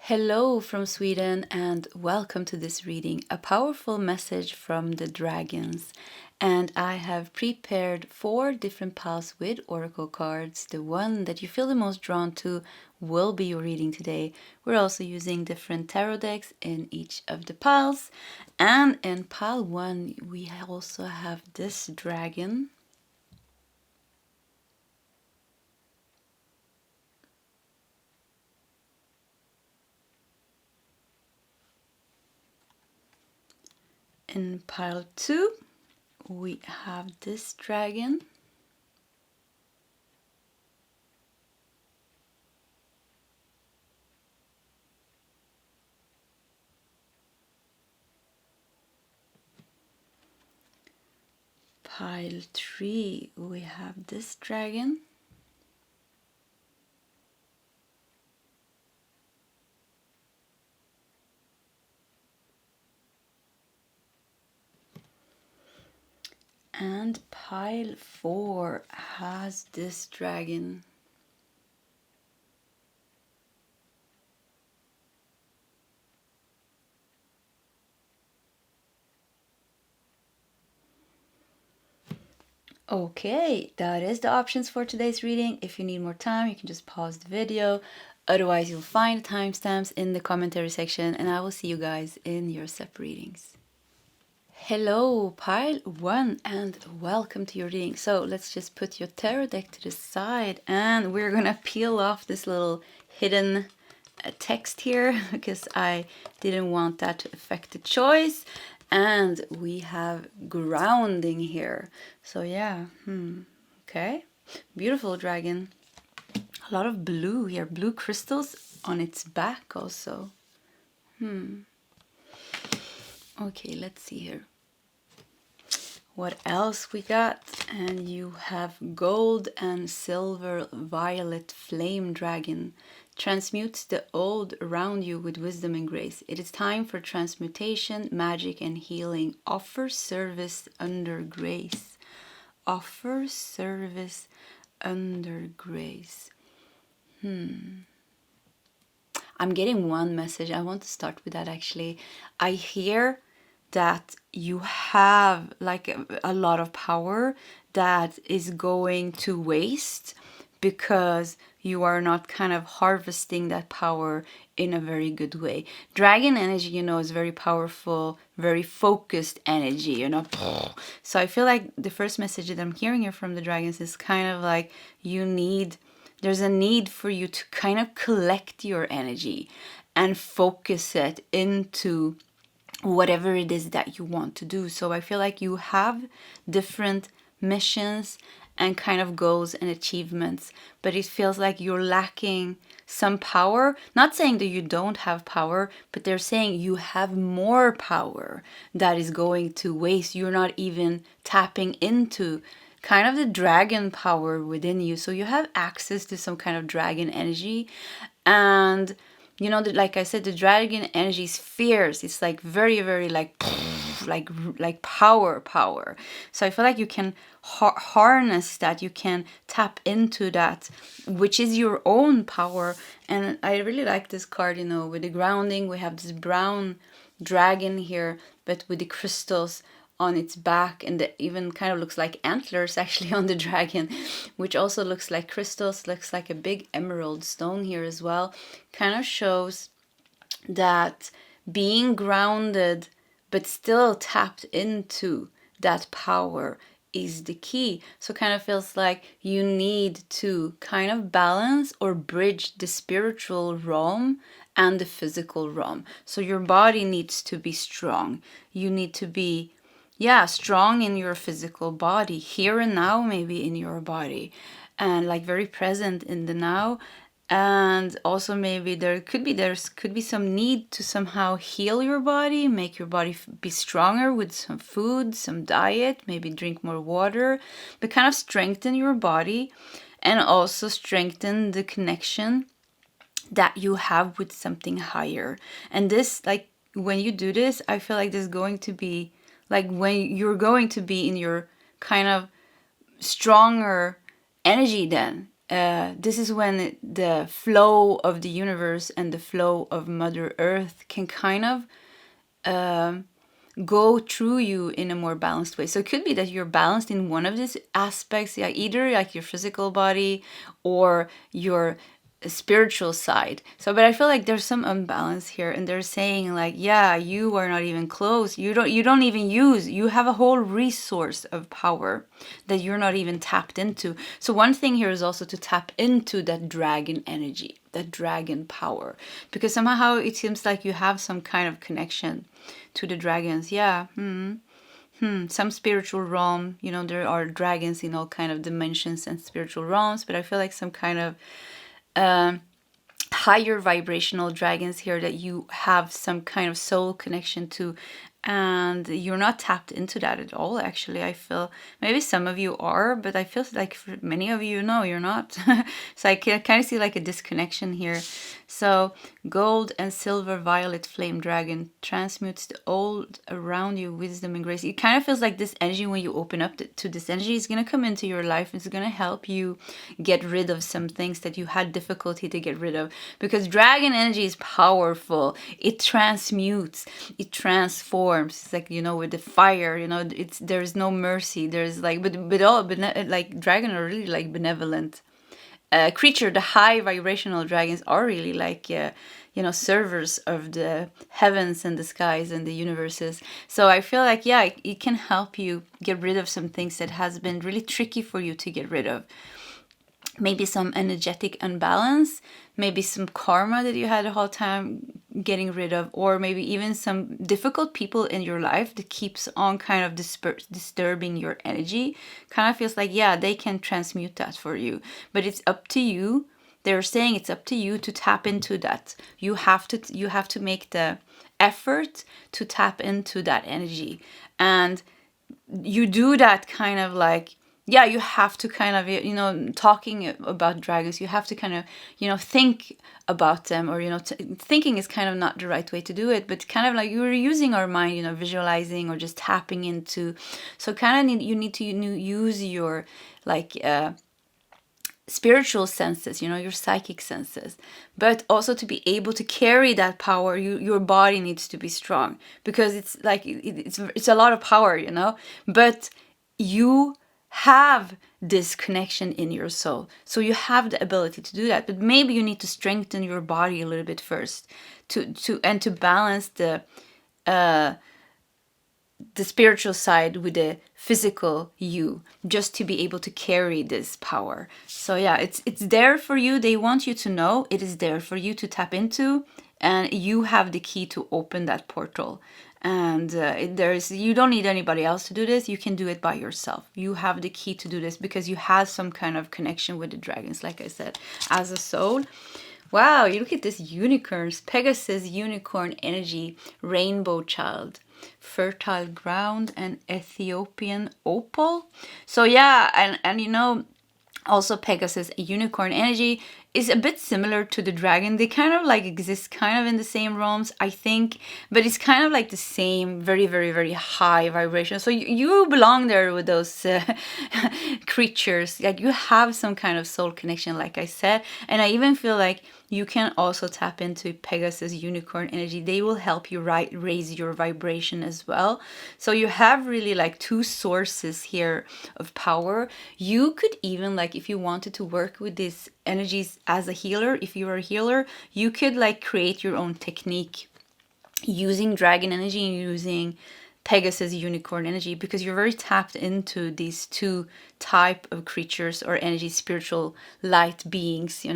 Hello from Sweden and welcome to this reading, a powerful message from the dragons. And I have prepared 4 different piles with oracle cards. The one that you feel the most drawn to will be your reading today. We're also using different tarot decks in each of the piles. And in pile 1 we also have this dragon. In pile 2 we have this dragon. Pile 3 we have this dragon. And pile 4 has this dragon. Okay, that is the options for today's reading. If you need more time, you can just pause the video. Otherwise, you'll find the timestamps in the commentary section, and I will see you guys in your separate readings. Hello, pile 1, and welcome to your reading. So let's just put your tarot deck to the side, and we're gonna peel off this little hidden text here because I didn't want that to affect the choice. And we have grounding here. So yeah, okay. Beautiful dragon. A lot of blue here, blue crystals on its back also. Okay, let's see here. What else we got? And you have gold and silver violet flame dragon. Transmutes the old around you with wisdom and grace. It is time for transmutation, magic, and healing. Offer service under grace. Offer service under grace. I'm getting one message. I want to start with that actually. I hear that you have like a lot of power that is going to waste because you are not kind of harvesting that power in a very good way. Dragon energy, you know, is very powerful, very focused energy, you know. So I feel like the first message that I'm hearing here from the dragons is kind of like there's a need for you to kind of collect your energy and focus it into whatever it is that you want to do. So I feel like you have different missions and kind of goals and achievements, but it feels like you're lacking some power. Not saying that you don't have power, but they're saying you have more power that is going to waste. You're not even tapping into kind of the dragon power within you. So you have access to some kind of dragon energy. And you know, like I said, the dragon energy is fierce. It's like very, very like power. So I feel like you can harness that. You can tap into that, which is your own power. And I really like this card, you know, with the grounding. We have this brown dragon here, but with the crystals on its back, and it even kind of looks like antlers actually on the dragon, which also looks like crystals, looks like a big emerald stone here as well. Kind of shows that being grounded but still tapped into that power is the key. So kind of feels like you need to kind of balance or bridge the spiritual realm and the physical realm. So your body needs to be strong. You need to be strong in your physical body, here and now, maybe in your body, and like very present in the now. And also maybe there could be some need to somehow heal your body, make your body be stronger with some food, some diet, maybe drink more water, but kind of strengthen your body and also strengthen the connection that you have with something higher. And this, like when you do this, I feel like there's going to be like when you're going to be in your kind of stronger energy then this is when the flow of the universe and the flow of Mother Earth can kind of go through you in a more balanced way. So it could be that you're balanced in one of these aspects, yeah, either like your physical body or your spiritual side. So, but I feel like there's some unbalance here, and they're saying like, yeah, you are not even close. You don't even use. You have a whole resource of power that you're not even tapped into. So one thing here is also to tap into that dragon energy, that dragon power, because somehow it seems like you have some kind of connection to the dragons. Yeah. Some spiritual realm, there are dragons in all kind of dimensions and spiritual realms, but I feel like some kind of higher vibrational dragons here that you have some kind of soul connection to, and you're not tapped into that at all. Actually, I feel maybe some of you are, but I feel like for many of you, no, you're not. So I can kind of see like a disconnection here. So gold and silver violet flame dragon transmutes the old around you, wisdom and grace. It kind of feels like this energy, when you open up to this energy, is going to come into your life. It's going to help you get rid of some things that you had difficulty to get rid of, because dragon energy is powerful. It transmutes, it transforms. It's like, with the fire, there's no mercy. There's like, but like dragon are really like benevolent creature. The high vibrational dragons are really like servers of the heavens and the skies and the universes. So I feel like, yeah, it can help you get rid of some things that has been really tricky for you to get rid of. Maybe some energetic unbalance, maybe some karma that you had the whole time getting rid of, or maybe even some difficult people in your life that keeps on kind of disturbing your energy. Kind of feels like, yeah, they can transmute that for you, but it's up to you. They're saying it's up to you to tap into that. You have to make the effort to tap into that energy, and you do that kind of like, yeah, you have to kind of, talking about dragons, you have to kind of, think about them, or, thinking is kind of not the right way to do it, but kind of like you're using our mind, visualizing or just tapping into. So kind of you need to use your like, spiritual senses, your psychic senses, but also to be able to carry that power. Your body needs to be strong, because it's like, it's a lot of power, but you have this connection in your soul, so you have the ability to do that. But maybe you need to strengthen your body a little bit first to balance the spiritual side with the physical you, just to be able to carry this power. So yeah, it's there for you. They want you to know it is there for you to tap into, and you have the key to open that portal. And you don't need anybody else to do this. You can do it by yourself. You have the key to do this because you have some kind of connection with the dragons, like I said, as a soul. Wow, you look at this unicorns, Pegasus unicorn energy, rainbow child, fertile ground, and Ethiopian opal. So yeah, and also Pegasus unicorn energy is a bit similar to the dragon. They kind of like exist kind of in the same realms, I think, but it's kind of like the same very, very, very high vibration. So you belong there with those creatures. Like you have some kind of soul connection, like I said. And I even feel like you can also tap into Pegasus unicorn energy. They will help you raise your vibration as well. So you have really like two sources here of power. You could even, like, if you wanted to work with these energies as a healer, if you are a healer, you could like create your own technique using dragon energy and using Pegasus unicorn energy, because you're very tapped into these two type of creatures or energy, spiritual light beings,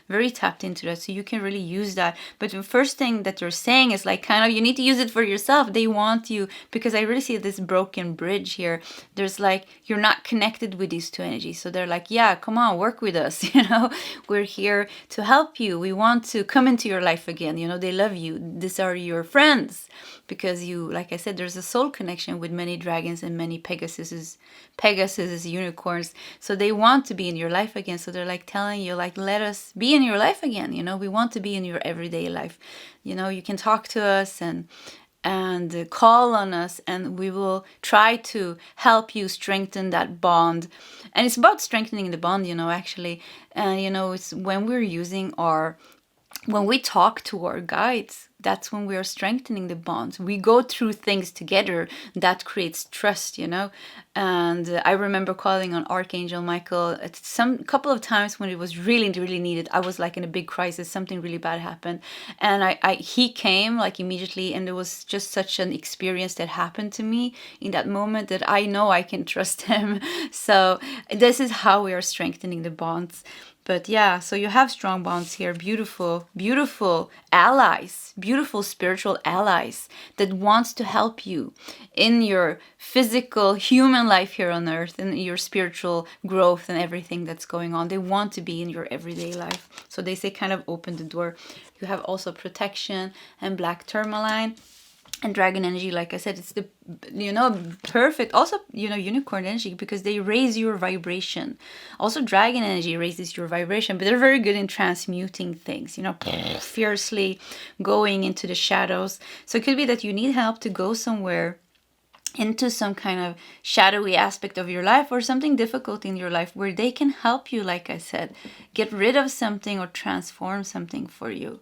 very tapped into that. So you can really use that. But the first thing that they're saying is like, kind of, you need to use it for yourself. They want you, because I really see this broken bridge here. There's like, you're not connected with these two energies. So they're like, yeah, come on, work with us. We're here to help you. We want to come into your life again. They love you. These are your friends, because you, like I said, there's a soul connection with many dragons and many Pegasus unicorns. So they want to be in your life again. So they're like telling you, like, let us be in your life again. We want to be in your everyday life. You can talk to us, and and call on us, and we will try to help you strengthen that bond. And it's about strengthening the bond, actually. And it's when we're using when we talk to our guides, that's when we are strengthening the bonds. We go through things together that creates trust, And I remember calling on Archangel Michael at some couple of times when it was really, really needed. I was like in a big crisis, something really bad happened, and he came like immediately, and it was just such an experience that happened to me in that moment that I know I can trust him. So this is how we are strengthening the bonds. But yeah, so you have strong bonds here, beautiful, beautiful allies, beautiful spiritual allies that wants to help you in your physical human life here on earth, in your spiritual growth and everything that's going on. They want to be in your everyday life. So they say kind of open the door. You have also protection and black tourmaline. And dragon energy, like I said, it's the, perfect. Also, unicorn energy, because they raise your vibration. Also, dragon energy raises your vibration, but they're very good in transmuting things, fiercely going into the shadows. So it could be that you need help to go somewhere into some kind of shadowy aspect of your life or something difficult in your life where they can help you, like I said, get rid of something or transform something for you.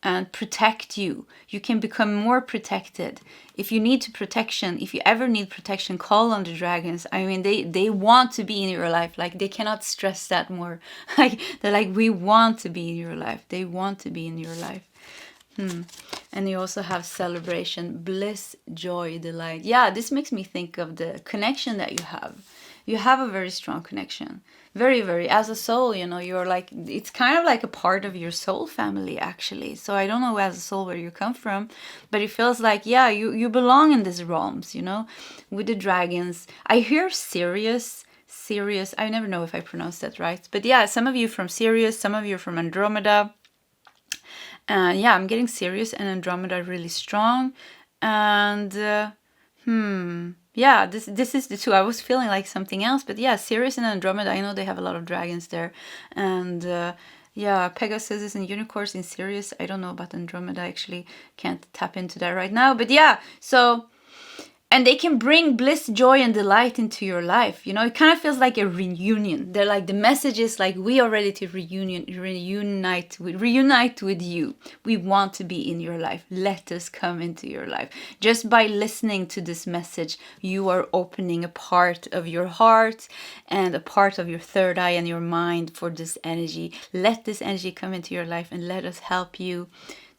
And protect you. You can become more protected. If you need protection, if you ever need protection, call on the dragons. I mean, they want to be in your life. Like, they cannot stress that more. Like, they're like, we want to be in your life. They want to be in your life. And you also have celebration, bliss, joy, delight. Yeah, this makes me think of the connection that you have. You have a very strong connection. Very, very, as a soul, you're like, it's kind of like a part of your soul family, actually. So I don't know as a soul where you come from, but it feels like, yeah, you belong in these realms, with the dragons. I hear Sirius, I never know if I pronounced that right. But yeah, some of you from Sirius, some of you from Andromeda. Yeah, I'm getting Sirius and Andromeda really strong. And, yeah, this is the two. I was feeling like something else, but yeah, Sirius and Andromeda, I know they have a lot of dragons there. And yeah, Pegasus and unicorns in Sirius. I don't know about Andromeda, actually. Can't tap into that right now. But yeah, so... And they can bring bliss, joy, and delight into your life. It kind of feels like a reunion. They're like, the message is like, we are ready to reunite with you. We want to be in your life. Let us come into your life. Just by listening to this message, you are opening a part of your heart and a part of your third eye and your mind for this energy. Let this energy come into your life, and let us help you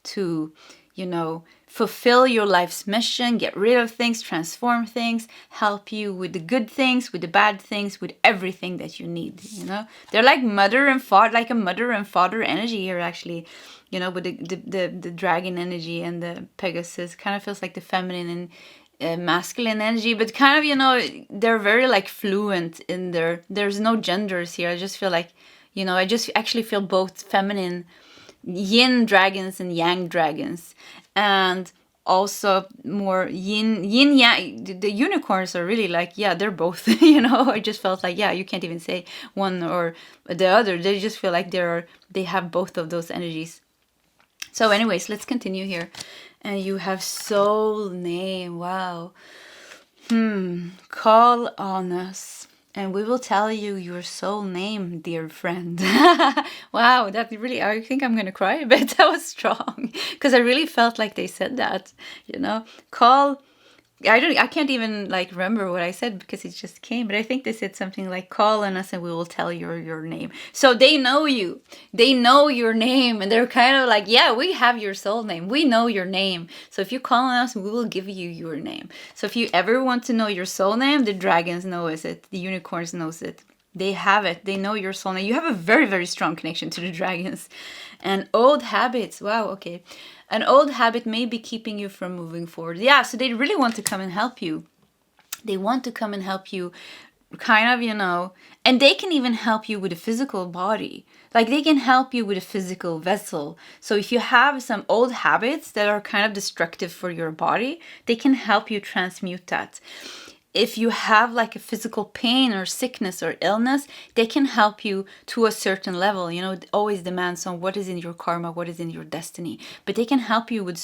to, fulfill your life's mission, get rid of things, transform things, help you with the good things, with the bad things, with everything that you need, They're like mother and father, like a mother and father energy here, actually, with the dragon energy and the Pegasus. Kind of feels like the feminine and masculine energy, but kind of, they're very like fluent in there's no genders here. I just feel like, I just actually feel both feminine yin dragons and yang dragons, and also more yin yang. The unicorns are really like, yeah, they're both. I just felt like, yeah, you can't even say one or the other. They just feel like they have both of those energies. So anyways, let's continue here. And you have soul name. Wow. Call on us, and we will tell you your soul name, dear friend. Wow, that really, I think I'm going to cry a bit. That was strong, because I really felt like they said that, Call, I can't even like remember what I said because it just came, but I think they said something like, call on us and we will tell you your name. So they know you. They know your name, and they're kind of like, yeah, we have your soul name. We know your name. So if you call on us, we will give you your name. So if you ever want to know your soul name, the dragons knows it. The unicorns knows it. They have it. They know your soul name. You have a very, very strong connection to the dragons. And old habits. Wow, okay. An old habit may be keeping you from moving forward. Yeah, so they really want to come and help you. They want to come and help you, kind of, and they can even help you with a physical body. Like, they can help you with a physical vessel. So if you have some old habits that are kind of destructive for your body, they can help you transmute that. if you have like a physical pain or sickness or illness, they can help you to a certain level. You know, it always demands on what is in your karma, what is in your destiny. But they can help you with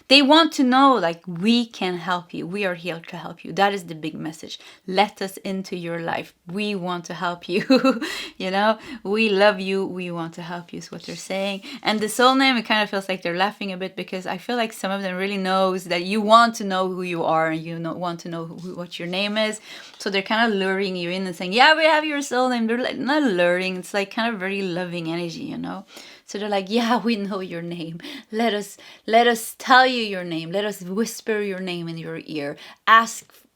they want to know, like, we can help you. We are here to help you. That is the big message. Let us into your life. We want to help you. You know, we love you. We want to help you is what they're saying. And the soul name, it kind of feels like they're laughing a bit, because I feel like some of them really knows that you want to know who you are, and you want to know what your name is. So they're kind of luring you in and saying, yeah, we have your soul name. They're like, not luring, it's like kind of very loving energy, you know. So they're like, yeah, we know your name. Let us tell you your name. Let us whisper your name in your ear.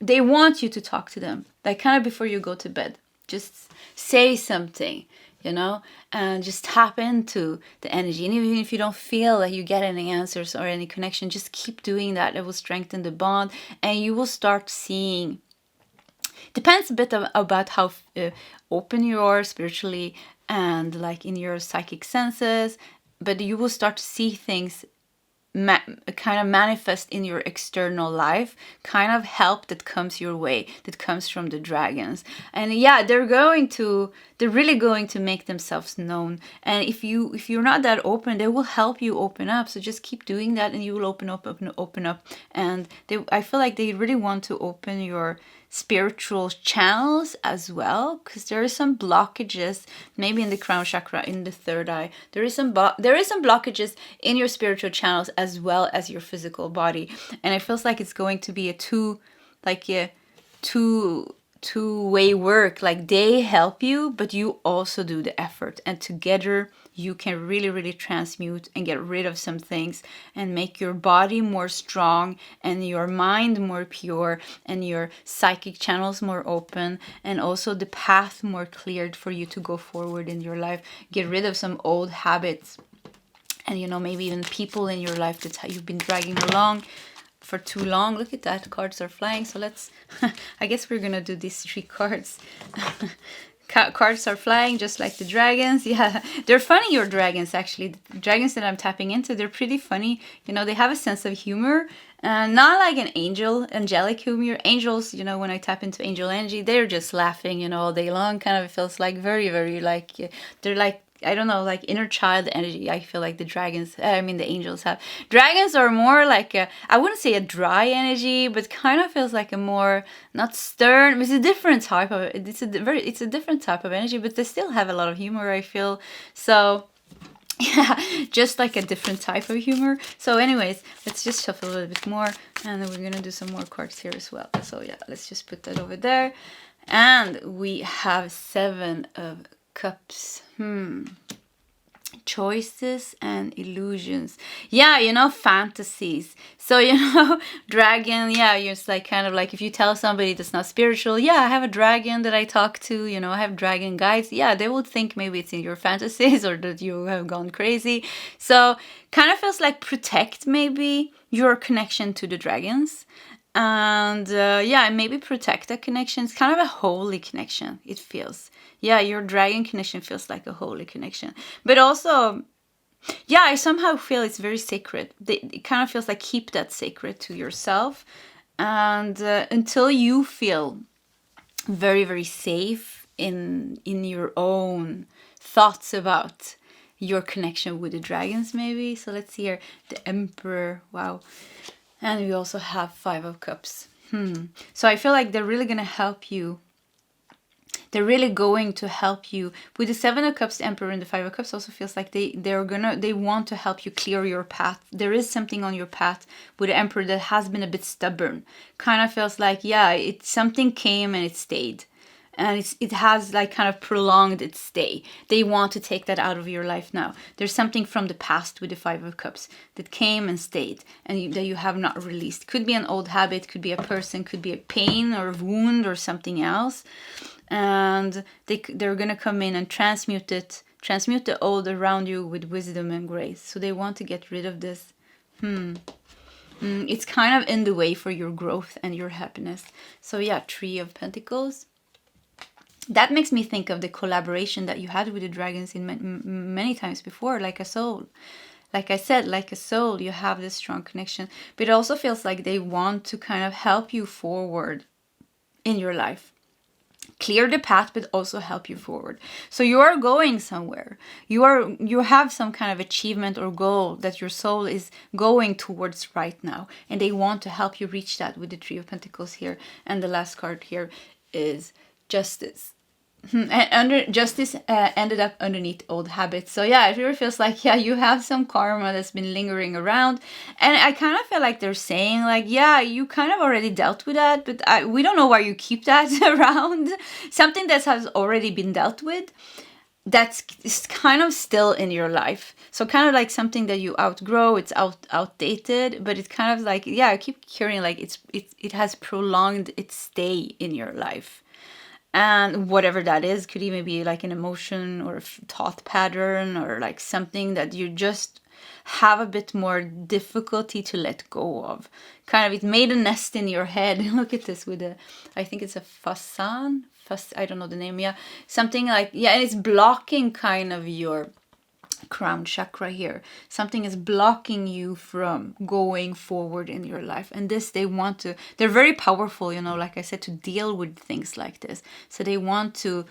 They want you to talk to them, like kind of before you go to bed. Just say something, you know, and just tap into the energy. And even if you don't feel like you get any answers or any connection, just keep doing that. It will strengthen the bond, and you will start seeing. Depends a bit about how open you are spiritually and like in your psychic senses, but you will start to see things kind of manifest in your external life, kind of help that comes your way, that comes from the dragons. And yeah, they're really going to make themselves known. And if you're not that open, they will help you open up. So just keep doing that, and you will open up. And I feel like they really want to open your spiritual channels as well, because there are some blockages, maybe in the crown chakra, in the third eye. There is some blockages in your spiritual channels as well as your physical body, and it feels like it's going to be a two-way work. Like, they help you, but you also do the effort, and together you can really, really transmute and get rid of some things and make your body more strong and your mind more pure and your psychic channels more open, and also the path more cleared for you to go forward in your life. Get rid of some old habits, and, you know, maybe even people in your life that you've been dragging along for too long. Look at that, cards are flying. So let's I guess we're gonna do these 3 cards. Cards are flying just like the dragons. Yeah, they're funny, your dragons, actually. The dragons that I'm tapping into, they're pretty funny. You know, they have a sense of humor. Not like an angelic humor. Angels, you know, when I tap into angel energy, they're just laughing, you know, all day long. Kind of feels like very, very like, they're like, I don't know, like inner child energy. I feel like the angels have. Dragons are more like I wouldn't say a dry energy, but kind of feels like a more, not stern. It's a different type of, it's a different type of energy, but they still have a lot of humor, I feel. So yeah, just like a different type of humor. So anyways, let's just shuffle a little bit more, and then we're gonna do some more cards here as well. So yeah, let's just put that over there. And we have 7 of Cups. Choices and illusions. Yeah, you know, fantasies. So, you know, dragon, yeah, you're just like, kind of like, if you tell somebody that's not spiritual, yeah, I have a dragon that I talk to, you know, I have dragon guides. Yeah, they would think maybe it's in your fantasies or that you have gone crazy. So kind of feels like protect maybe your connection to the dragons. And yeah, maybe protect that connection. It's kind of a holy connection, it feels. Yeah, your dragon connection feels like a holy connection. But also, yeah, I somehow feel it's very sacred. It kind of feels like keep that sacred to yourself. And until you feel very, very safe in your own thoughts about your connection with the dragons, maybe. So let's see here. The Emperor. Wow. And we also have 5 of Cups. So I feel like they're really going to help you. They're really going to help you. With the 7 of Cups, the Emperor, and the 5 of Cups also feels like they want to help you clear your path. There is something on your path with the Emperor that has been a bit stubborn. Kind of feels like, yeah, something came and it stayed. And it has like kind of prolonged its stay. They want to take that out of your life now. There's something from the past with the 5 of Cups that came and stayed, and that you have not released. Could be an old habit, could be a person, could be a pain or a wound or something else. And they're going to come in and transmute the old around you with wisdom and grace. So they want to get rid of this. It's kind of in the way for your growth and your happiness. So yeah, 3 of Pentacles. That makes me think of the collaboration that you had with the dragons in many times before, like a soul. like I said, like a soul, you have this strong connection. But it also feels like they want to kind of help you forward in your life. Clear the path, but also help you forward. So you are going somewhere. You have some kind of achievement or goal that your soul is going towards right now, and they want to help you reach that with the Three of Pentacles here. And the last card here is Justice. And justice ended up underneath old habits. So yeah, it really feels like, yeah, you have some karma that's been lingering around, and I kind of feel like they're saying like, yeah, you kind of already dealt with that, but we don't know why you keep that around. Something that has already been dealt with, that's kind of still in your life. So kind of like something that you outgrow, it's outdated, but it's kind of like, yeah, I keep hearing like it has prolonged its stay in your life. And whatever that is, could even be like an emotion or a thought pattern, or like something that you just have a bit more difficulty to let go of. Kind of, it made a nest in your head. Look at this with I think it's a fasan. I don't know the name. Yeah, something like, yeah, and it's blocking kind of your crown chakra here. Something is blocking you from going forward in your life, and this, they're very powerful, like I said, to deal with things like this. So they want to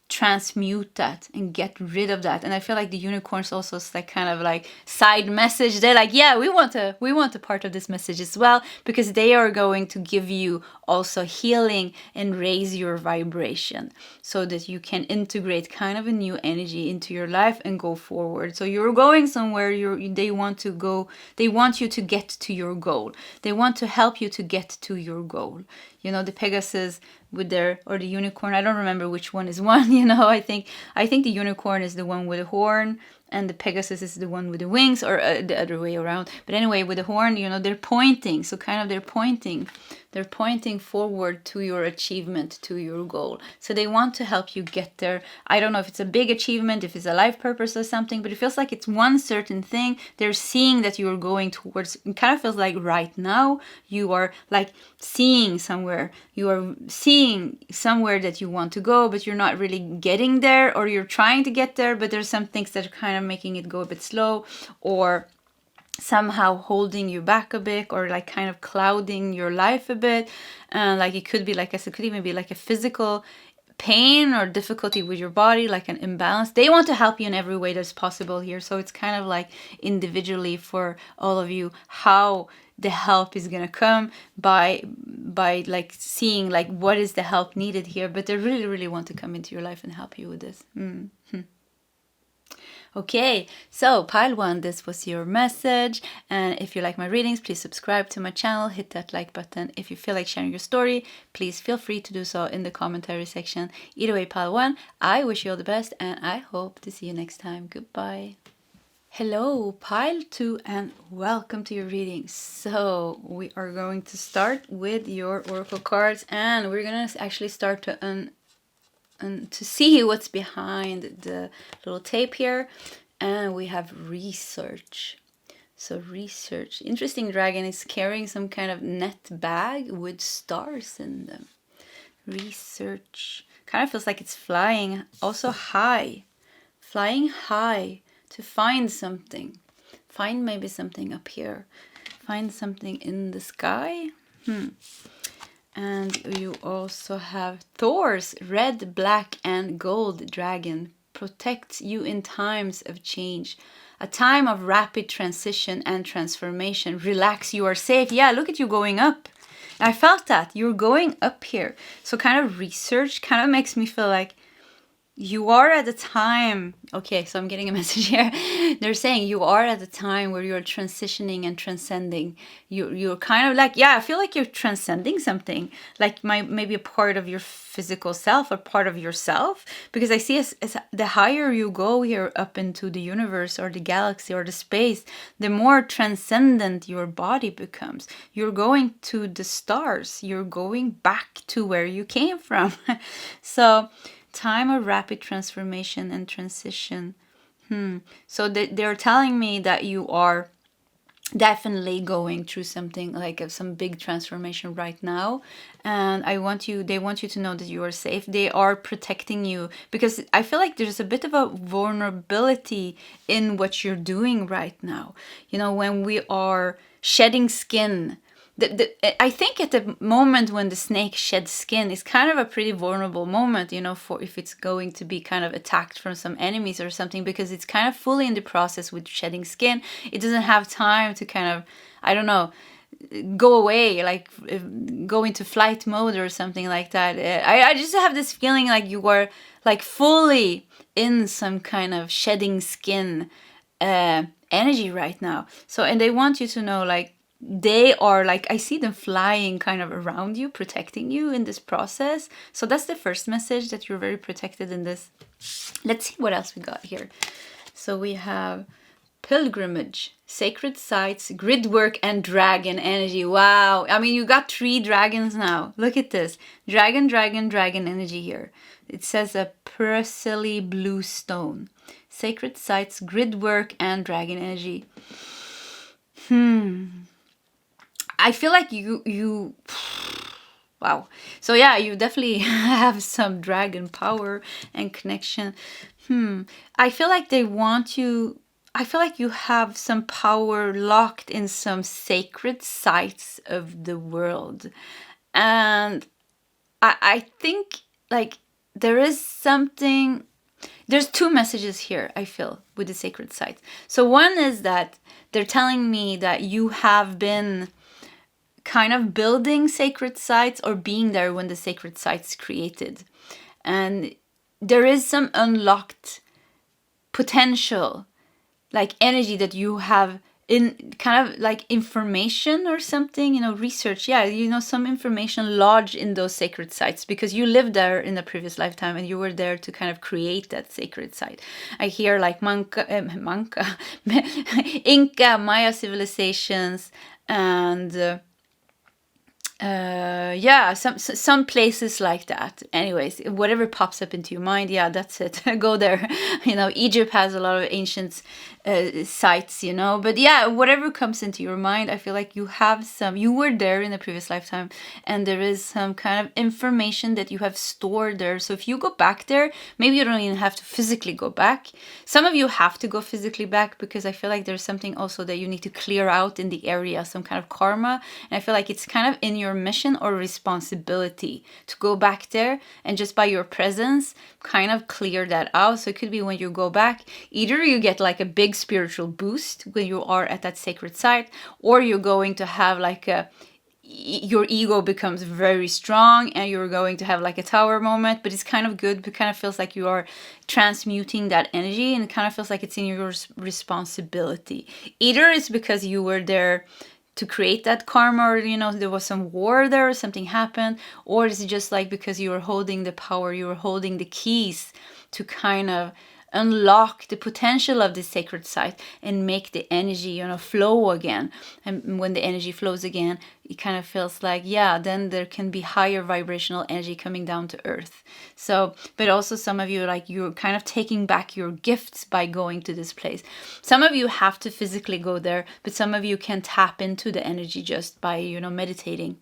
transmute that and get rid of that. And I feel like the unicorns also is like kind of like side message. They're like, yeah, we want a part of this message as well, because they are going to give you also healing and raise your vibration so that you can integrate kind of a new energy into your life and go forward. So you're going somewhere. They want you to get to your goal. They want to help you to get to your goal. The Pegasus with or the unicorn, I don't remember which one is one. I think the unicorn is the one with the horn, and the Pegasus is the one with the wings, or the other way around. But anyway, with the horn, they're pointing. So kind of they're pointing forward to your achievement, to your goal. So they want to help you get there. I don't know if it's a big achievement, if it's a life purpose or something, but it feels like it's one certain thing. They're seeing that you're going towards. It kind of feels like right now you are like seeing somewhere. You are seeing somewhere that you want to go, but you're not really getting there, or you're trying to get there, but there's some things that are kind of making it go a bit slow, or somehow holding you back a bit, or like kind of clouding your life a bit. Like it could be, like I said, it could even be like a physical pain or difficulty with your body, like an imbalance. They want to help you in every way that's possible here. So it's kind of like individually for all of you how the help is gonna come by like seeing like what is the help needed here. But they really, really want to come into your life and help you with this. Okay, so pile one, this was your message. And if you like my readings, please subscribe to my channel, hit that like button. If you feel like sharing your story, please feel free to do so in the commentary section. Either way, pile one, I wish you all the best, and I hope to see you next time. Goodbye. Hello, pile two, and welcome to your reading. So we are going to start with your oracle cards, and we're gonna actually start to see what's behind the little tape here. And we have research. So research. Interesting, dragon is carrying some kind of net bag with stars in them. Research. Kind of feels like it's flying also high. Flying high to find something. Find maybe something up here. Find something in the sky. And you also have Thor's red, black, and gold dragon. Protects you in times of change. A time of rapid transition and transformation. Relax, you are safe. Yeah, look at you going up. I felt that. You're going up here. So kind of research kind of makes me feel like you are at a time. Okay, so I'm getting a message here. They're saying you are at a time where you're transitioning and transcending. You're kind of like, yeah, I feel like you're transcending something, like maybe a part of your physical self or part of yourself, because I see as the higher you go here up into the universe or the galaxy or the space, the more transcendent your body becomes. You're going to the stars. You're going back to where you came from. So time of rapid transformation and transition. So they're telling me that you are definitely going through something like some big transformation right now, and they want you to know that you are safe. They are protecting you, because I feel like there's a bit of a vulnerability in what you're doing right now. When we are shedding skin, I think at the moment when the snake sheds skin, it's kind of a pretty vulnerable moment, for if it's going to be kind of attacked from some enemies or something, because it's kind of fully in the process with shedding skin. It doesn't have time to kind of, I don't know, go away, like go into flight mode or something like that. I just have this feeling like you are like fully in some kind of shedding skin energy right now. So, and they want you to know, like, they are like, I see them flying kind of around you, protecting you in this process. So that's the first message, that you're very protected in this. Let's see what else we got here. So we have pilgrimage, sacred sites, grid work, and dragon energy. Wow. I mean, you got 3 dragons now. Look at this. Dragon energy here. It says a Persily blue stone. Sacred sites, grid work, and dragon energy. I feel like you wow. So yeah, you definitely have some dragon power and connection. I feel like they want you. I feel like you have some power locked in some sacred sites of the world. And I think like there is something, there's 2 messages here, I feel, with the sacred sites. So one is that they're telling me that you have been kind of building sacred sites or being there when the sacred sites created. And there is some unlocked potential, like energy that you have in kind of like information or something, research. Yeah, some information lodged in those sacred sites because you lived there in a previous lifetime and you were there to kind of create that sacred site. I hear like Inca, Maya civilizations, and some places like that. Anyways, whatever pops up into your mind, yeah, that's it. Go there. Egypt has a lot of ancient sites, but yeah, whatever comes into your mind, I feel like you were there in a previous lifetime, and there is some kind of information that you have stored there. So if you go back there, maybe you don't even have to physically go back. Some of you have to go physically back because I feel like there's something also that you need to clear out in the area, some kind of karma, and I feel like it's kind of in your mission or responsibility to go back there and just by your presence kind of clear that out. So it could be when you go back, either you get like a big spiritual boost when you are at that sacred site, or you're going to have like your ego becomes very strong and you're going to have like a tower moment. But it's kind of good. It kind of feels like you are transmuting that energy, and it kind of feels like it's in your responsibility. Either it's because you were there to create that karma, or there was some war there or something happened, or is it just like because you were holding the power, you were holding the keys to kind of unlock the potential of this sacred site and make the energy flow again. And when the energy flows again, it kind of feels like, yeah, then there can be higher vibrational energy coming down to earth. So, but also some of you, like, you're kind of taking back your gifts by going to this place. Some of you have to physically go there, but some of you can tap into the energy just by meditating,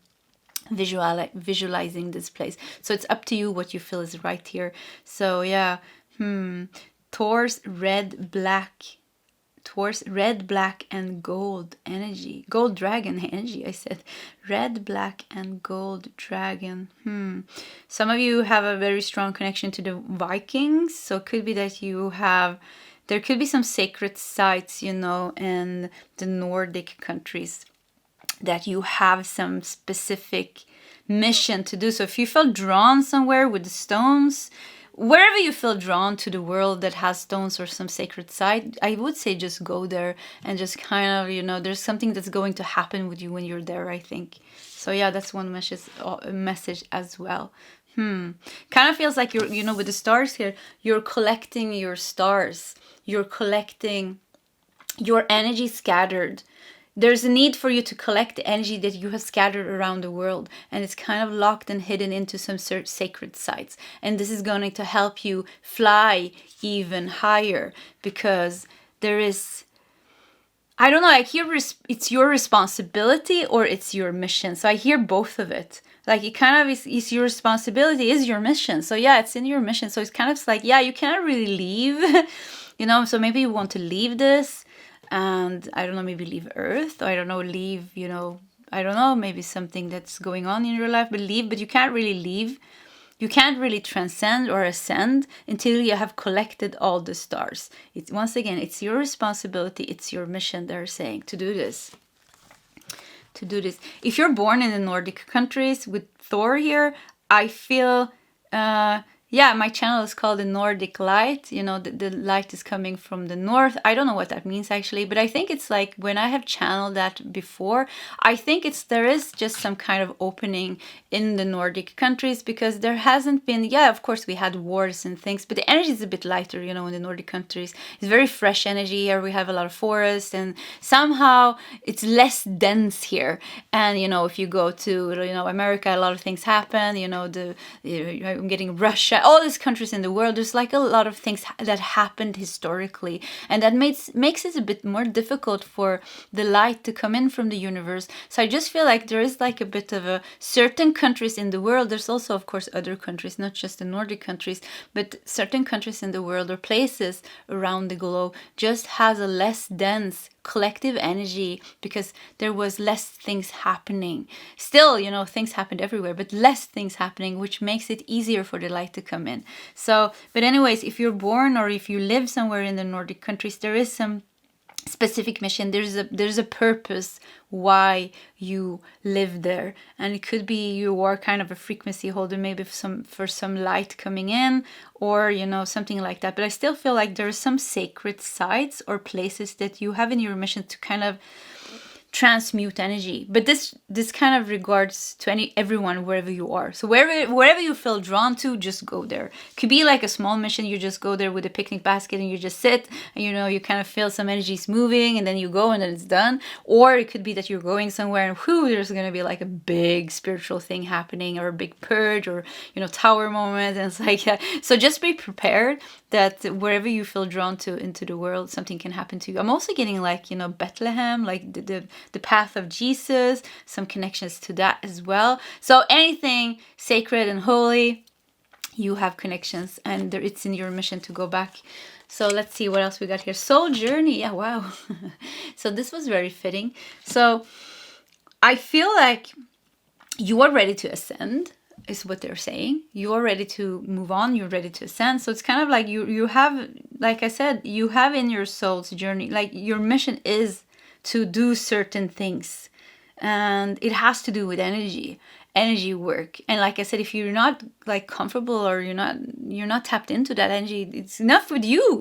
visualizing this place. So it's up to you what you feel is right here. So yeah, Taurus, red, black, and gold energy. Gold dragon energy, I said. Red, black, and gold dragon. Some of you have a very strong connection to the Vikings. So it could be that there could be some sacred sites, in the Nordic countries that you have some specific mission to do. So if you feel drawn somewhere with the stones, wherever you feel drawn to the world that has stones or some sacred site, I would say just go there and just kind of, there's something that's going to happen with you when you're there, I think. So yeah, that's one message as well. Kind of feels like you're, with the stars here, you're collecting your stars. You're collecting your energy scattered. There's a need for you to collect the energy that you have scattered around the world, and it's kind of locked and hidden into some sacred sites. And this is going to help you fly even higher, because there is, I don't know, I hear it's your responsibility or it's your mission. So I hear both of it. Like it kind of is your responsibility, is your mission. So yeah, it's in your mission. So it's kind of like, yeah, you cannot really leave, so maybe you want to leave this and I don't know, maybe leave Earth, or I don't know, leave, I don't know, maybe something that's going on in your life, but you can't really leave. You can't really transcend or ascend until you have collected all the stars. It's, once again, it's your responsibility, it's your mission, they're saying, to do this. To do this. If you're born in the Nordic countries with Thor here, I feel, my channel is called the Nordic Light. The light is coming from the north. I don't know what that means actually, but I think it's like when I have channeled that before, I think there is just some kind of opening in the Nordic countries, because there hasn't been, of course we had wars and things, but the energy is a bit lighter, in the Nordic countries. It's very fresh energy here. We have a lot of forest and somehow it's less dense here. And, if you go to, America, a lot of things happen, I'm getting Russia, all these countries in the world, there's like a lot of things that happened historically, and that makes it a bit more difficult for the light to come in from the universe. So I just feel like there is like a bit of a certain countries in the world, there's also of course other countries, not just the Nordic countries, but certain countries in the world or places around the globe just has a less dense collective energy, because there was less things happening. Still, things happened everywhere, but less things happening, which makes it easier for the light to come in. So, but anyways, if you're born or if you live somewhere in the Nordic countries, there is some specific mission. There's a purpose why you live there, and it could be you are kind of a frequency holder, maybe for some light coming in, or something like that. But I still feel like there are some sacred sites or places that you have in your mission to kind of transmute energy. But this kind of regards to everyone wherever you are. So wherever you feel drawn to, just go there. Could be like a small mission, you just go there with a picnic basket and you just sit and you kind of feel some energies moving and then you go and then it's done. Or it could be that you're going somewhere and there's going to be like a big spiritual thing happening, or a big purge, or tower moment, and it's like so just be prepared that wherever you feel drawn to into the world, something can happen to you. I'm also getting like Bethlehem, like the path of Jesus, some connections to that as well. So anything sacred and holy, you have connections, and it's in your mission to go back. So let's see what else we got here. Soul journey. Yeah, wow. So this was very fitting. So I feel like you are ready to ascend, is what they're saying. You are ready to move on. You're ready to ascend. So it's kind of like you have, like I said, you have in your soul's journey, like your mission is to do certain things, and it has to do with energy work. And like I said, if you're not like comfortable, or you're not tapped into that energy, it's enough with you.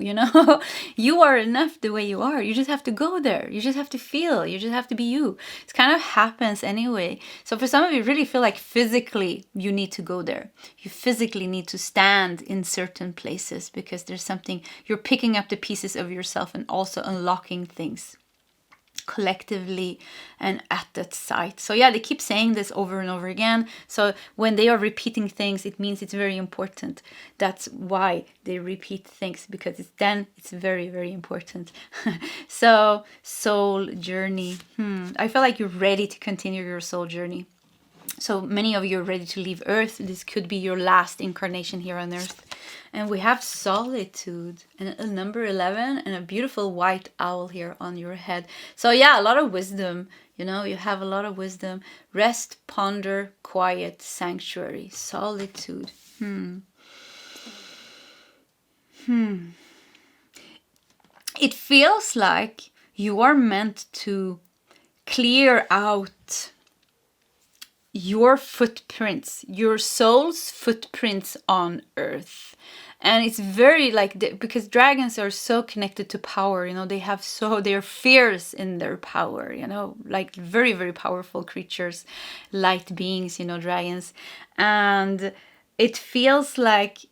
You are enough the way you are. You just have to go there. You just have to feel. You just have to be you. It kind of happens anyway. So for some of you, really feel like physically you need to go there. You physically need to stand in certain places, because there's something, you're picking up the pieces of yourself and also unlocking things collectively and at that site. So yeah, they keep saying this over and over again. So when they are repeating things, it means it's very important. That's why they repeat things, because it's very, very important. So soul journey. I feel like you're ready to continue your soul journey. So many of you are ready to leave Earth. This could be your last incarnation here on Earth. And we have solitude and a number 11 and a beautiful white owl here on your head. So yeah, a lot of wisdom. You have a lot of wisdom. Rest, ponder, quiet, sanctuary, solitude. It feels like you are meant to clear out your footprints, your soul's footprints on Earth. And it's very like, because dragons are so connected to power, they're fierce in their power, like very, very powerful creatures, light beings, dragons. And it feels like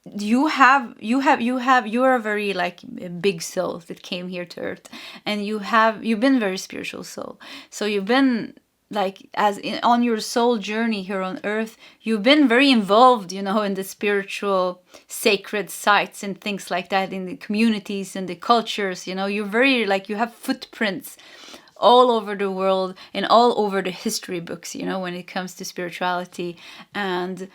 you are a very like big soul that came here to Earth, and you've been very spiritual soul. So you've been like on your soul journey here on earth, you've been very involved, you know, in the spiritual sacred sites and things like that, in the communities and the cultures, you know. You're very, like, you have footprints all over the world and all over the history books, you know, when it comes to spirituality and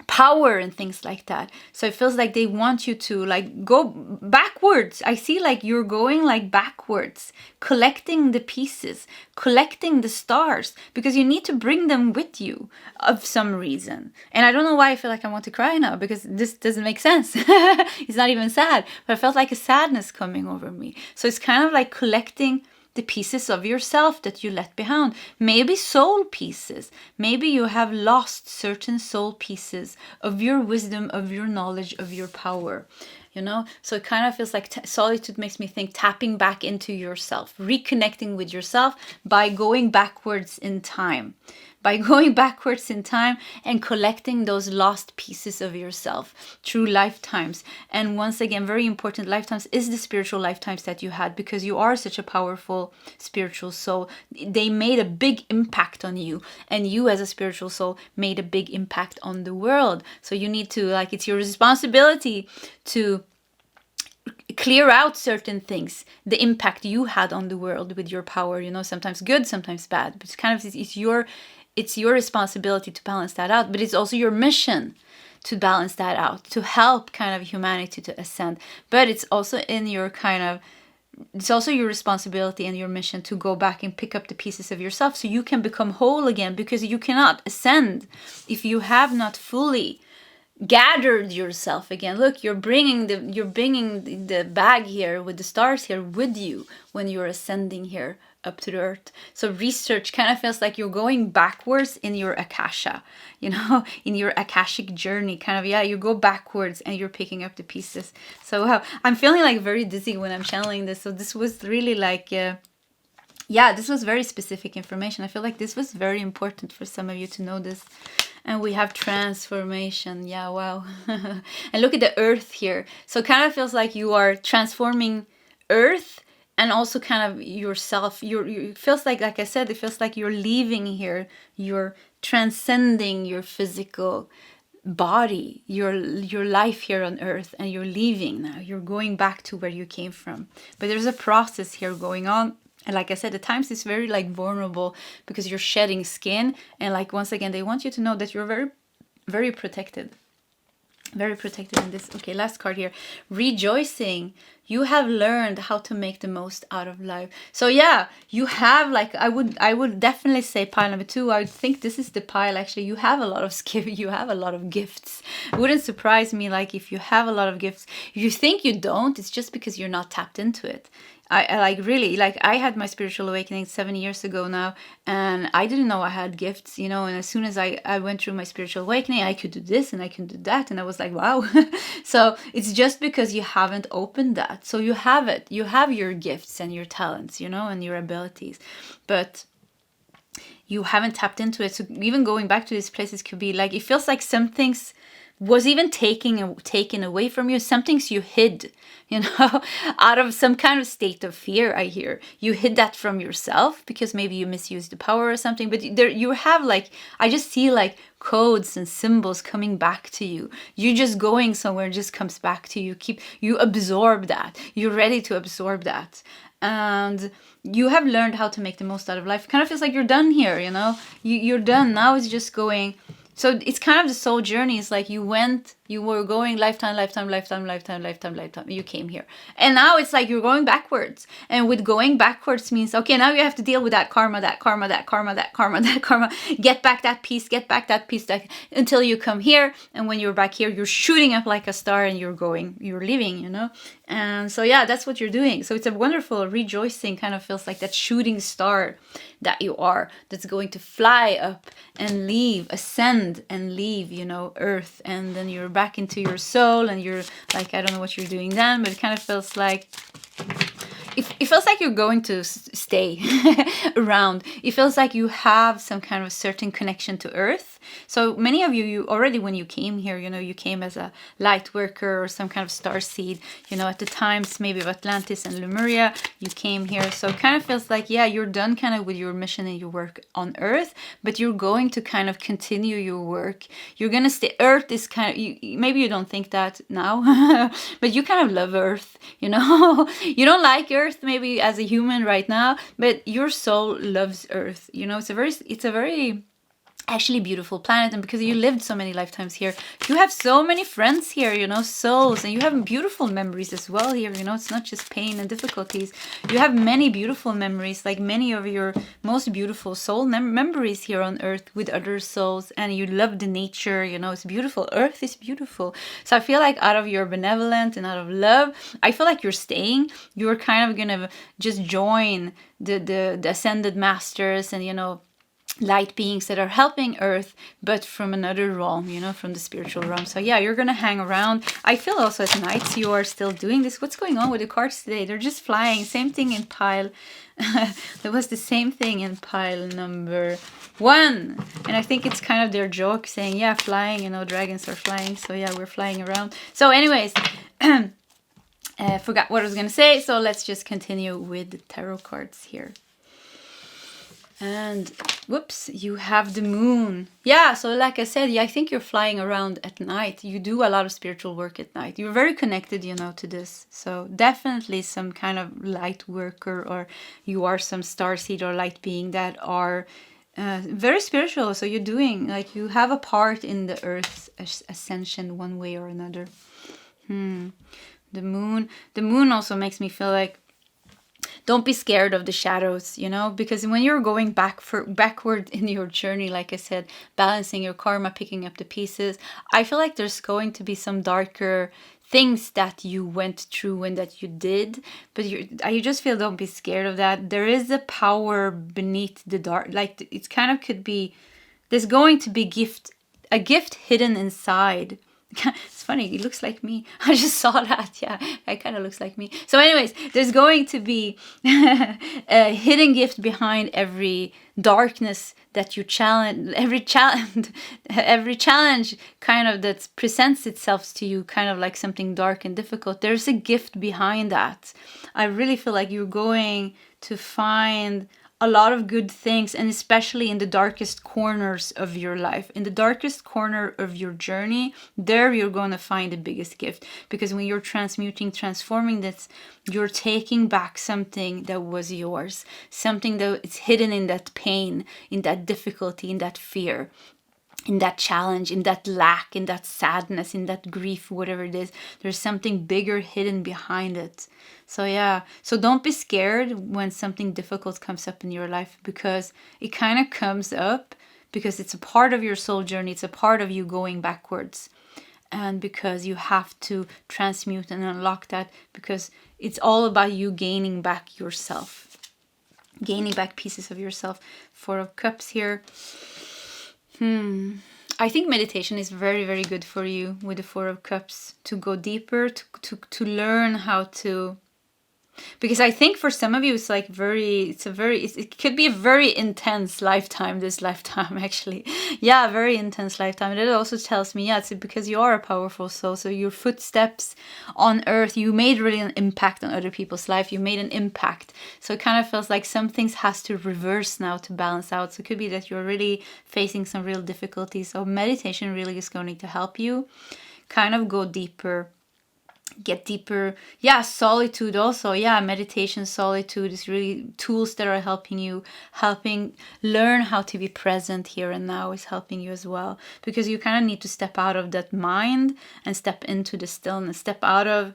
power and things like that. So it feels like they want you to, like, go backwards. I see like you're going like backwards, collecting the pieces, collecting the stars, because you need to bring them with you of some reason. And I don't know why I feel like I want to cry now, because this doesn't make sense. It's not even sad, but I felt like a sadness coming over me. So it's kind of like collecting the pieces of yourself that you let behind. Maybe soul pieces. Maybe you have lost certain soul pieces of your wisdom, of your knowledge, of your power. You know, so it kind of feels like solitude makes me think tapping back into yourself, reconnecting with yourself by going backwards in time. By going backwards in time and collecting those lost pieces of yourself through lifetimes. And once again, very important, lifetimes is the spiritual lifetimes that you had, because you are such a powerful spiritual soul. They made a big impact on you, and you as a spiritual soul made a big impact on the world. So you need to, like, it's your responsibility to clear out certain things, the impact you had on the world with your power, you know, sometimes good, sometimes bad, but it's kind of, it's your responsibility to balance that out, but it's also your mission to balance that out, to help kind of humanity to ascend. But it's also in your kind of, it's also your responsibility and your mission to go back and pick up the pieces of yourself so you can become whole again, because you cannot ascend if you have not fully gathered yourself again. Look, you're bringing the bag here with the stars here with you when you're ascending here up to the earth. So research kind of feels like you're going backwards in your akasha, you know, in your akashic journey, kind of, yeah, you go backwards and you're picking up the pieces. So wow, I'm feeling like very dizzy when I'm channeling this. So this was really like, yeah, this was very specific information. I feel like this was very important for some of you to know this. And we have transformation. Yeah, wow. And look at the earth here. So it kind of feels like you are transforming earth and also kind of yourself. It feels like I said, it feels like you're leaving here. You're transcending your physical body, your life here on earth, and you're leaving now. You're going back to where you came from. But there's a process here going on. And like I said, at times it's very like vulnerable because you're shedding skin. And like, once again, they want you to know that you're very, very protected. Very protected in this. Okay, last card here. Rejoicing. You have learned how to make the most out of life. So yeah, you have, like, I would definitely say pile number 2. I would think this is the pile actually. You have a lot of skill. You have a lot of gifts. It wouldn't surprise me, like, if you have a lot of gifts. If you think you don't, it's just because you're not tapped into it. I like, really, like, I had my spiritual awakening 7 years ago now, and I didn't know I had gifts, you know. And as soon as I went through my spiritual awakening, I could do this and I could do that, and I was like, wow. So it's just because you haven't opened that. So you have it. You have your gifts and your talents, you know, and your abilities, but you haven't tapped into it. So even going back to these places could be like, it feels like some things was even taken away from you. Some things you hid, you know, out of some kind of state of fear. I hear you hid that from yourself because maybe you misused the power or something. But there you have, like, I just see like codes and symbols coming back to you. You're just going somewhere, and just comes back to you. You absorb that. You're ready to absorb that. And you have learned how to make the most out of life. It kind of feels like you're done here, you know. You're done. Now it's just going. So it's kind of the soul journey. It's like you were going lifetime. You came here. And now it's like you're going backwards. And with going backwards means, okay, now you have to deal with that karma. Get back that piece, until you come here. And when you're back here, you're shooting up like a star and you're leaving, you know. And so, yeah, that's what you're doing. So it's a wonderful rejoicing, kind of feels like that shooting star that you are, that's going to fly up and ascend and leave, you know, earth. And then you're back into your soul, and you're like, I don't know what you're doing then, but it kind of feels like it feels like you're going to stay around. It feels like you have some kind of certain connection to Earth. So many of you already, when you came here, you know, you came as a light worker or some kind of star seed, you know, at the times maybe of Atlantis and Lemuria, you came here. So it kind of feels like, yeah, you're done kind of with your mission and your work on Earth, but you're going to kind of continue your work. You're going to stay. Earth is kind of, maybe you don't think that now, but you kind of love Earth, you know. You don't like Earth maybe as a human right now, but your soul loves Earth. You know, it's a very actually beautiful planet, and because you lived so many lifetimes here, you have so many friends here, you know, souls, and you have beautiful memories as well here. You know, it's not just pain and difficulties. You have many beautiful memories, like many of your most beautiful soul memories here on Earth with other souls, and you love the nature. You know, it's beautiful. Earth is beautiful. So I feel like out of your benevolent and out of love, I feel like you're staying. You're kind of gonna just join the ascended masters and, you know, light beings that are helping Earth, but from another realm, you know, from the spiritual realm. So yeah, you're gonna hang around. I feel also at nights you are still doing this. What's going on with the cards today? They're just flying. Same thing in pile. There was the same thing in pile number 1. And I think it's kind of their joke saying, yeah, flying, you know, dragons are flying. So yeah, we're flying around. So anyways, forgot what I was gonna say. So let's just continue with the tarot cards here. And whoops, you have the moon. Yeah, so like I said, yeah, I think you're flying around at night. You do a lot of spiritual work at night. You're very connected, you know, to this. So definitely some kind of light worker, or you are some starseed or light being that are very spiritual. So you're doing, like, you have a part in the Earth's ascension one way or another. The moon also makes me feel like, don't be scared of the shadows, you know, because when you're going backward in your journey, like I said, balancing your karma, picking up the pieces, I feel like there's going to be some darker things that you went through and that you did, but you just feel, don't be scared of that. There is a power beneath the dark, like it kind of could be, there's going to be a gift hidden inside. It's funny, it looks like me. I just saw that. Yeah, it kind of looks like me. So anyways, there's going to be a hidden gift behind every darkness that you challenge, every challenge kind of that presents itself to you, kind of like something dark and difficult. There's a gift behind that. I really feel like you're going to find a lot of good things, and especially in the darkest corners of your life, in the darkest corner of your journey, there you're going to find the biggest gift. Because when you're transforming this, you're taking back something that was yours, something that is hidden in that pain, in that difficulty, in that fear, in that challenge, in that lack, in that sadness, in that grief, whatever it is. There's something bigger hidden behind it. So yeah, so don't be scared when something difficult comes up in your life, because it kind of comes up because it's a part of your soul journey. It's a part of you going backwards. And because you have to transmute and unlock that, because it's all about you gaining back yourself, gaining back pieces of yourself. 4 of Cups here. I think meditation is very, very good for you with the 4 of Cups, to go deeper, to learn how to, because I think for some of you it's like it could be a very intense lifetime, this lifetime actually. Yeah, very intense lifetime. And it also tells me, yeah, it's because you are a powerful soul. So your footsteps on Earth, you made really an impact on other people's life. You made an impact. So it kind of feels like some things has to reverse now to balance out. So it could be that you're really facing some real difficulties. So meditation really is going to help you kind of go deeper, get deeper. Yeah, solitude also. Yeah, meditation, solitude is really tools that are helping learn how to be present here and now, is helping you as well, because you kind of need to step out of that mind and step into the stillness, step out of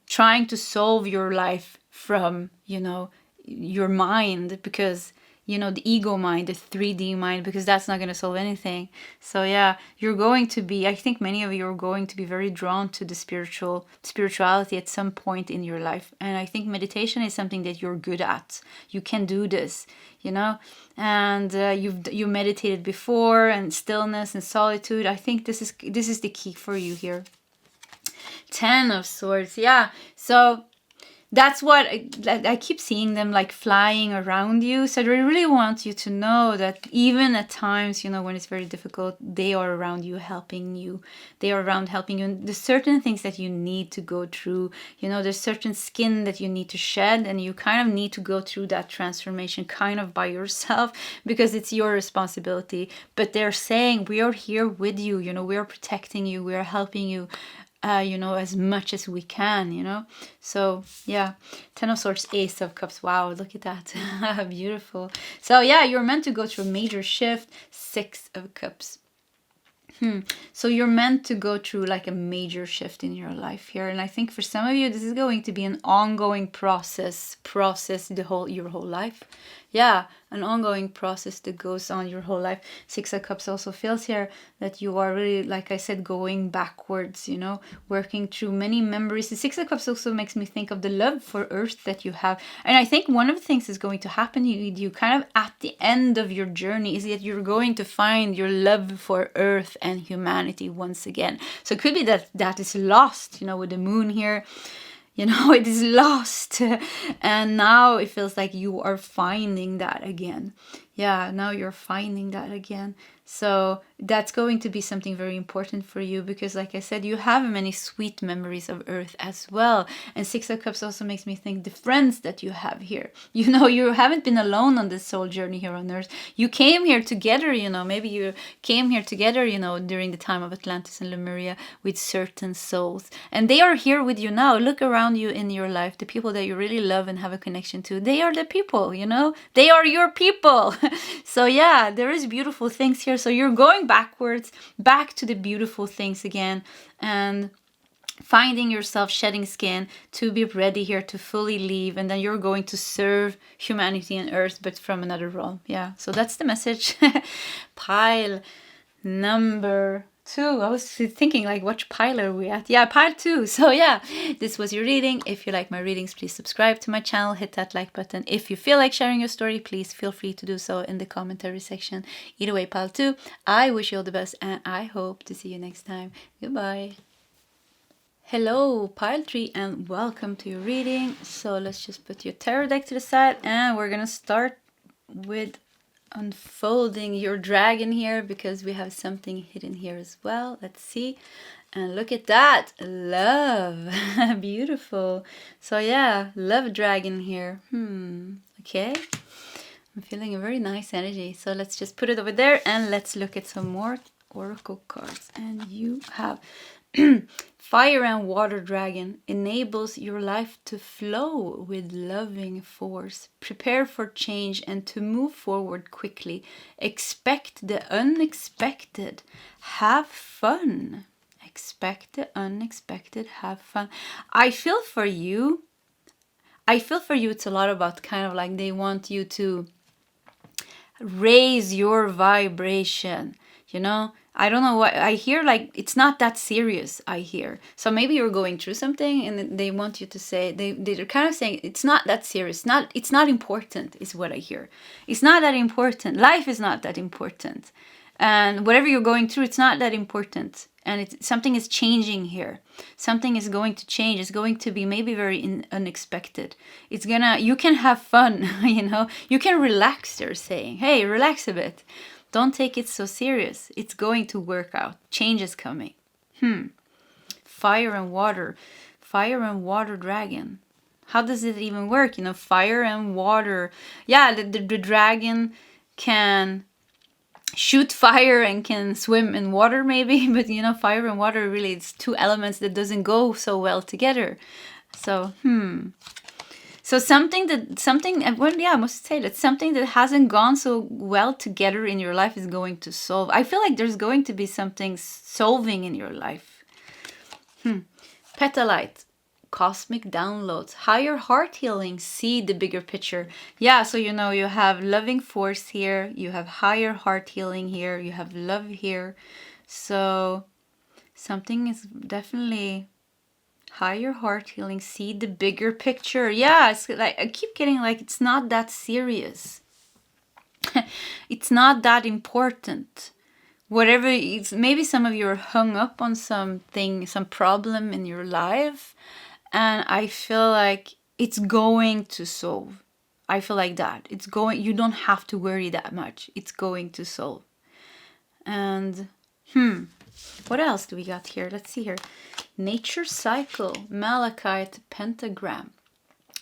trying to solve your life from, you know, your mind, because, you know, the ego mind, the 3D mind, because that's not going to solve anything. So yeah, you're going to be, I think many of you are going to be very drawn to the spirituality at some point in your life. And I think meditation is something that you're good at. You can do this, you know, and you meditated before, and stillness and solitude. I think this is the key for you here. 10 of Swords. Yeah. So that's what I keep seeing them like flying around you. So they really want you to know that even at times, you know, when it's very difficult, they are around you, helping you. They are around helping you. And there's certain things that you need to go through. You know, there's certain skin that you need to shed, and you kind of need to go through that transformation kind of by yourself because it's your responsibility. But they're saying, we are here with you. You know, we are protecting you. We are helping you. You know, as much as we can, you know. So yeah, Ten of Swords, Ace of Cups. Wow, look at that. Beautiful. So yeah, you're meant to go through a major shift. Six of Cups. So you're meant to go through like a major shift in your life here, and I think for some of you this is going to be an ongoing process your whole life. Yeah, an ongoing process that goes on your whole life. Six of Cups also feels here that you are really, like I said, going backwards, you know, working through many memories. The Six of Cups also makes me think of the love for Earth that you have. And I think one of the things is going to happen you kind of at the end of your journey is that you're going to find your love for Earth and humanity once again. So it could be that is lost, you know, with the moon here. You know, it is lost. And now it feels like you are finding that again. Yeah, now you're finding that again. So that's going to be something very important for you because, like I said, you have many sweet memories of Earth as well. And Six of Cups also makes me think the friends that you have here. You know, you haven't been alone on this soul journey here on Earth. You came here together, you know, maybe you came here together, you know, during the time of Atlantis and Lemuria with certain souls. And they are here with you now. Look around you in your life. The people that you really love and have a connection to, they are the people, you know, they are your people. So yeah, there is beautiful things here. So you're going backwards, back to the beautiful things again, and finding yourself shedding skin to be ready here to fully leave, and then you're going to serve humanity and Earth, but from another role. Yeah, so that's the message. Pile number 2. I was thinking like, which pile are we at? Yeah, pile 2. So yeah, this was your reading. If you like my readings, please subscribe to my channel, hit that like button. If you feel like sharing your story, please feel free to do so in the commentary section. Either way, pile 2, I wish you all the best, and I hope to see you next time. Goodbye. Hello, pile 3, and welcome to your reading. So let's just put your tarot deck to the side, and we're gonna start with unfolding your dragon here because we have something hidden here as well. Let's see. And look at that, love. Beautiful. So yeah, love dragon here. Okay, I'm feeling a very nice energy. So let's just put it over there and let's look at some more oracle cards. And you have Fire and Water Dragon enables your life to flow with loving force. Prepare for change and to move forward quickly. Expect the unexpected. Have fun. Expect the unexpected. Have fun. I feel for you. It's a lot about kind of like they want you to raise your vibration, you know. I don't know what I hear, like it's not that serious, I hear. So maybe you're going through something and they want you to say, they're kind of saying it's not that serious, it's not important is what I hear. It's not that important. Life is not that important. And whatever you're going through, it's not that important. And something is changing here. Something is going to change. It's going to be maybe very unexpected. You can have fun, you know. You can relax, they're saying. Hey, relax a bit. Don't take it so serious. It's going to work out. Change is coming. Fire and water. Fire and water dragon. How does it even work? You know, fire and water. Yeah, the dragon can shoot fire and can swim in water maybe. But, you know, fire and water really, it's two elements that doesn't go so well together. So, So I must say that something that hasn't gone so well together in your life is going to solve. I feel like there's going to be something solving in your life. Petalite, cosmic downloads, higher heart healing, see the bigger picture. Yeah, so you know, you have loving force here, you have higher heart healing here, you have love here. So something is definitely higher heart healing, see the bigger picture. Yeah, it's like I keep getting like it's not that serious. It's not that important. Whatever, maybe some of you are hung up on something, some problem in your life, and I feel like it's going to solve. I feel like that. You don't have to worry that much. It's going to solve. And what else do we got here? Let's see here. Nature cycle, malachite pentagram.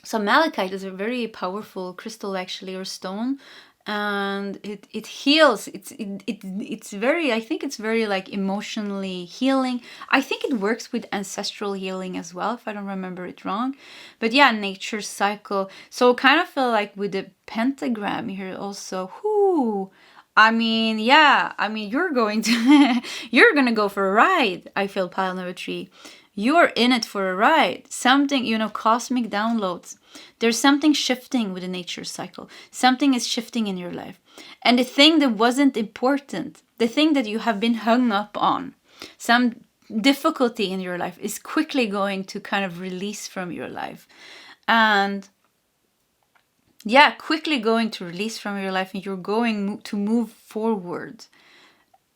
So malachite is a very powerful crystal, actually, or stone, and it heals. It's very, I think it's very like emotionally healing. I think it works with ancestral healing as well, if I don't remember it wrong. But yeah, nature cycle. So kind of feel like with the pentagram here also, I mean, yeah, I mean, you're going to you're gonna go for a ride. I feel pile number 3. You're in it for a ride. Something, cosmic downloads. There's something shifting with the nature cycle. Something is shifting in your life. And the thing that wasn't important, the thing that you have been hung up on, some difficulty in your life is quickly going to kind of release from your life. And yeah, quickly going to release from your life, and you're going to move forward.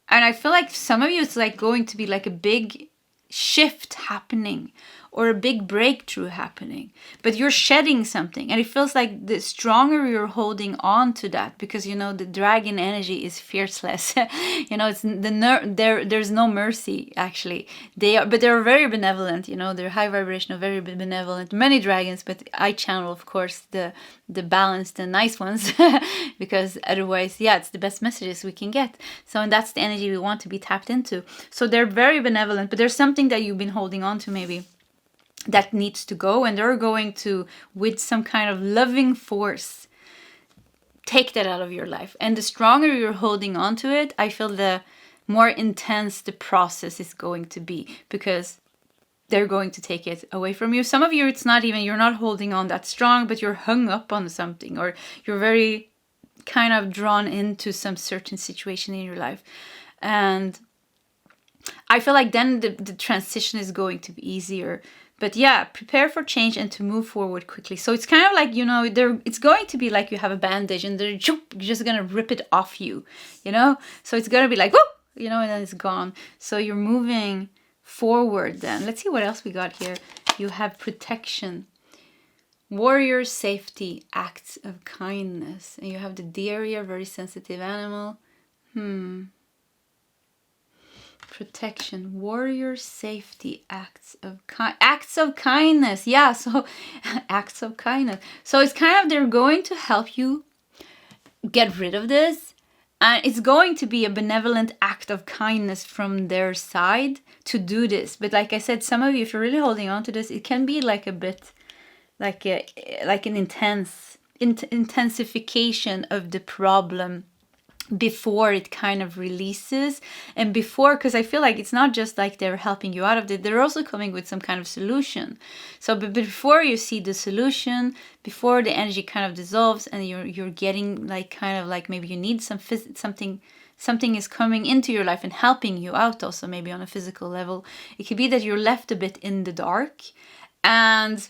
And I feel like some of you, it's like going to be like a big shift happening or a big breakthrough happening, but you're shedding something, and it feels like the stronger you're holding on to that, because the dragon energy is fierceless. It's there's no mercy, actually. But they're very benevolent. They're high vibrational, very benevolent, many dragons. But I channel, of course, the balanced and nice ones, because otherwise, it's the best messages we can get. So, and that's the energy we want to be tapped into. So they're very benevolent, but there's something that you've been holding on to, maybe, that needs to go, and they're going to, with some kind of loving force, take that out of your life. And the stronger you're holding on to it, I feel the more intense the process is going to be, because they're going to take it away from you. Some of you, it's not even, you're not holding on that strong, but you're hung up on something, or you're very kind of drawn into some certain situation in your life. And I feel like then the transition is going to be easier. But yeah, prepare for change and to move forward quickly. So it's kind of like, it's going to be like you have a bandage, and they're just going to rip it off you, So it's going to be like, whoop, and then it's gone. So you're moving forward then. Let's see what else we got here. You have protection, warrior, safety, acts of kindness. And you have the deer here, very sensitive animal. Protection, warrior, safety, acts of kindness. Yeah, so acts of kindness. So it's kind of, they're going to help you get rid of this, and it's going to be a benevolent act of kindness from their side to do this. But like I said, some of you, if you're really holding on to this, it can be like a bit like an intensification of the problem before it kind of releases. And because I feel like it's not just like they're helping you out of it, they're also coming with some kind of solution. So but before you see the solution, before the energy kind of dissolves, and you're getting like kind of like, maybe you need something is coming into your life and helping you out also, maybe on a physical level. It could be that you're left a bit in the dark, and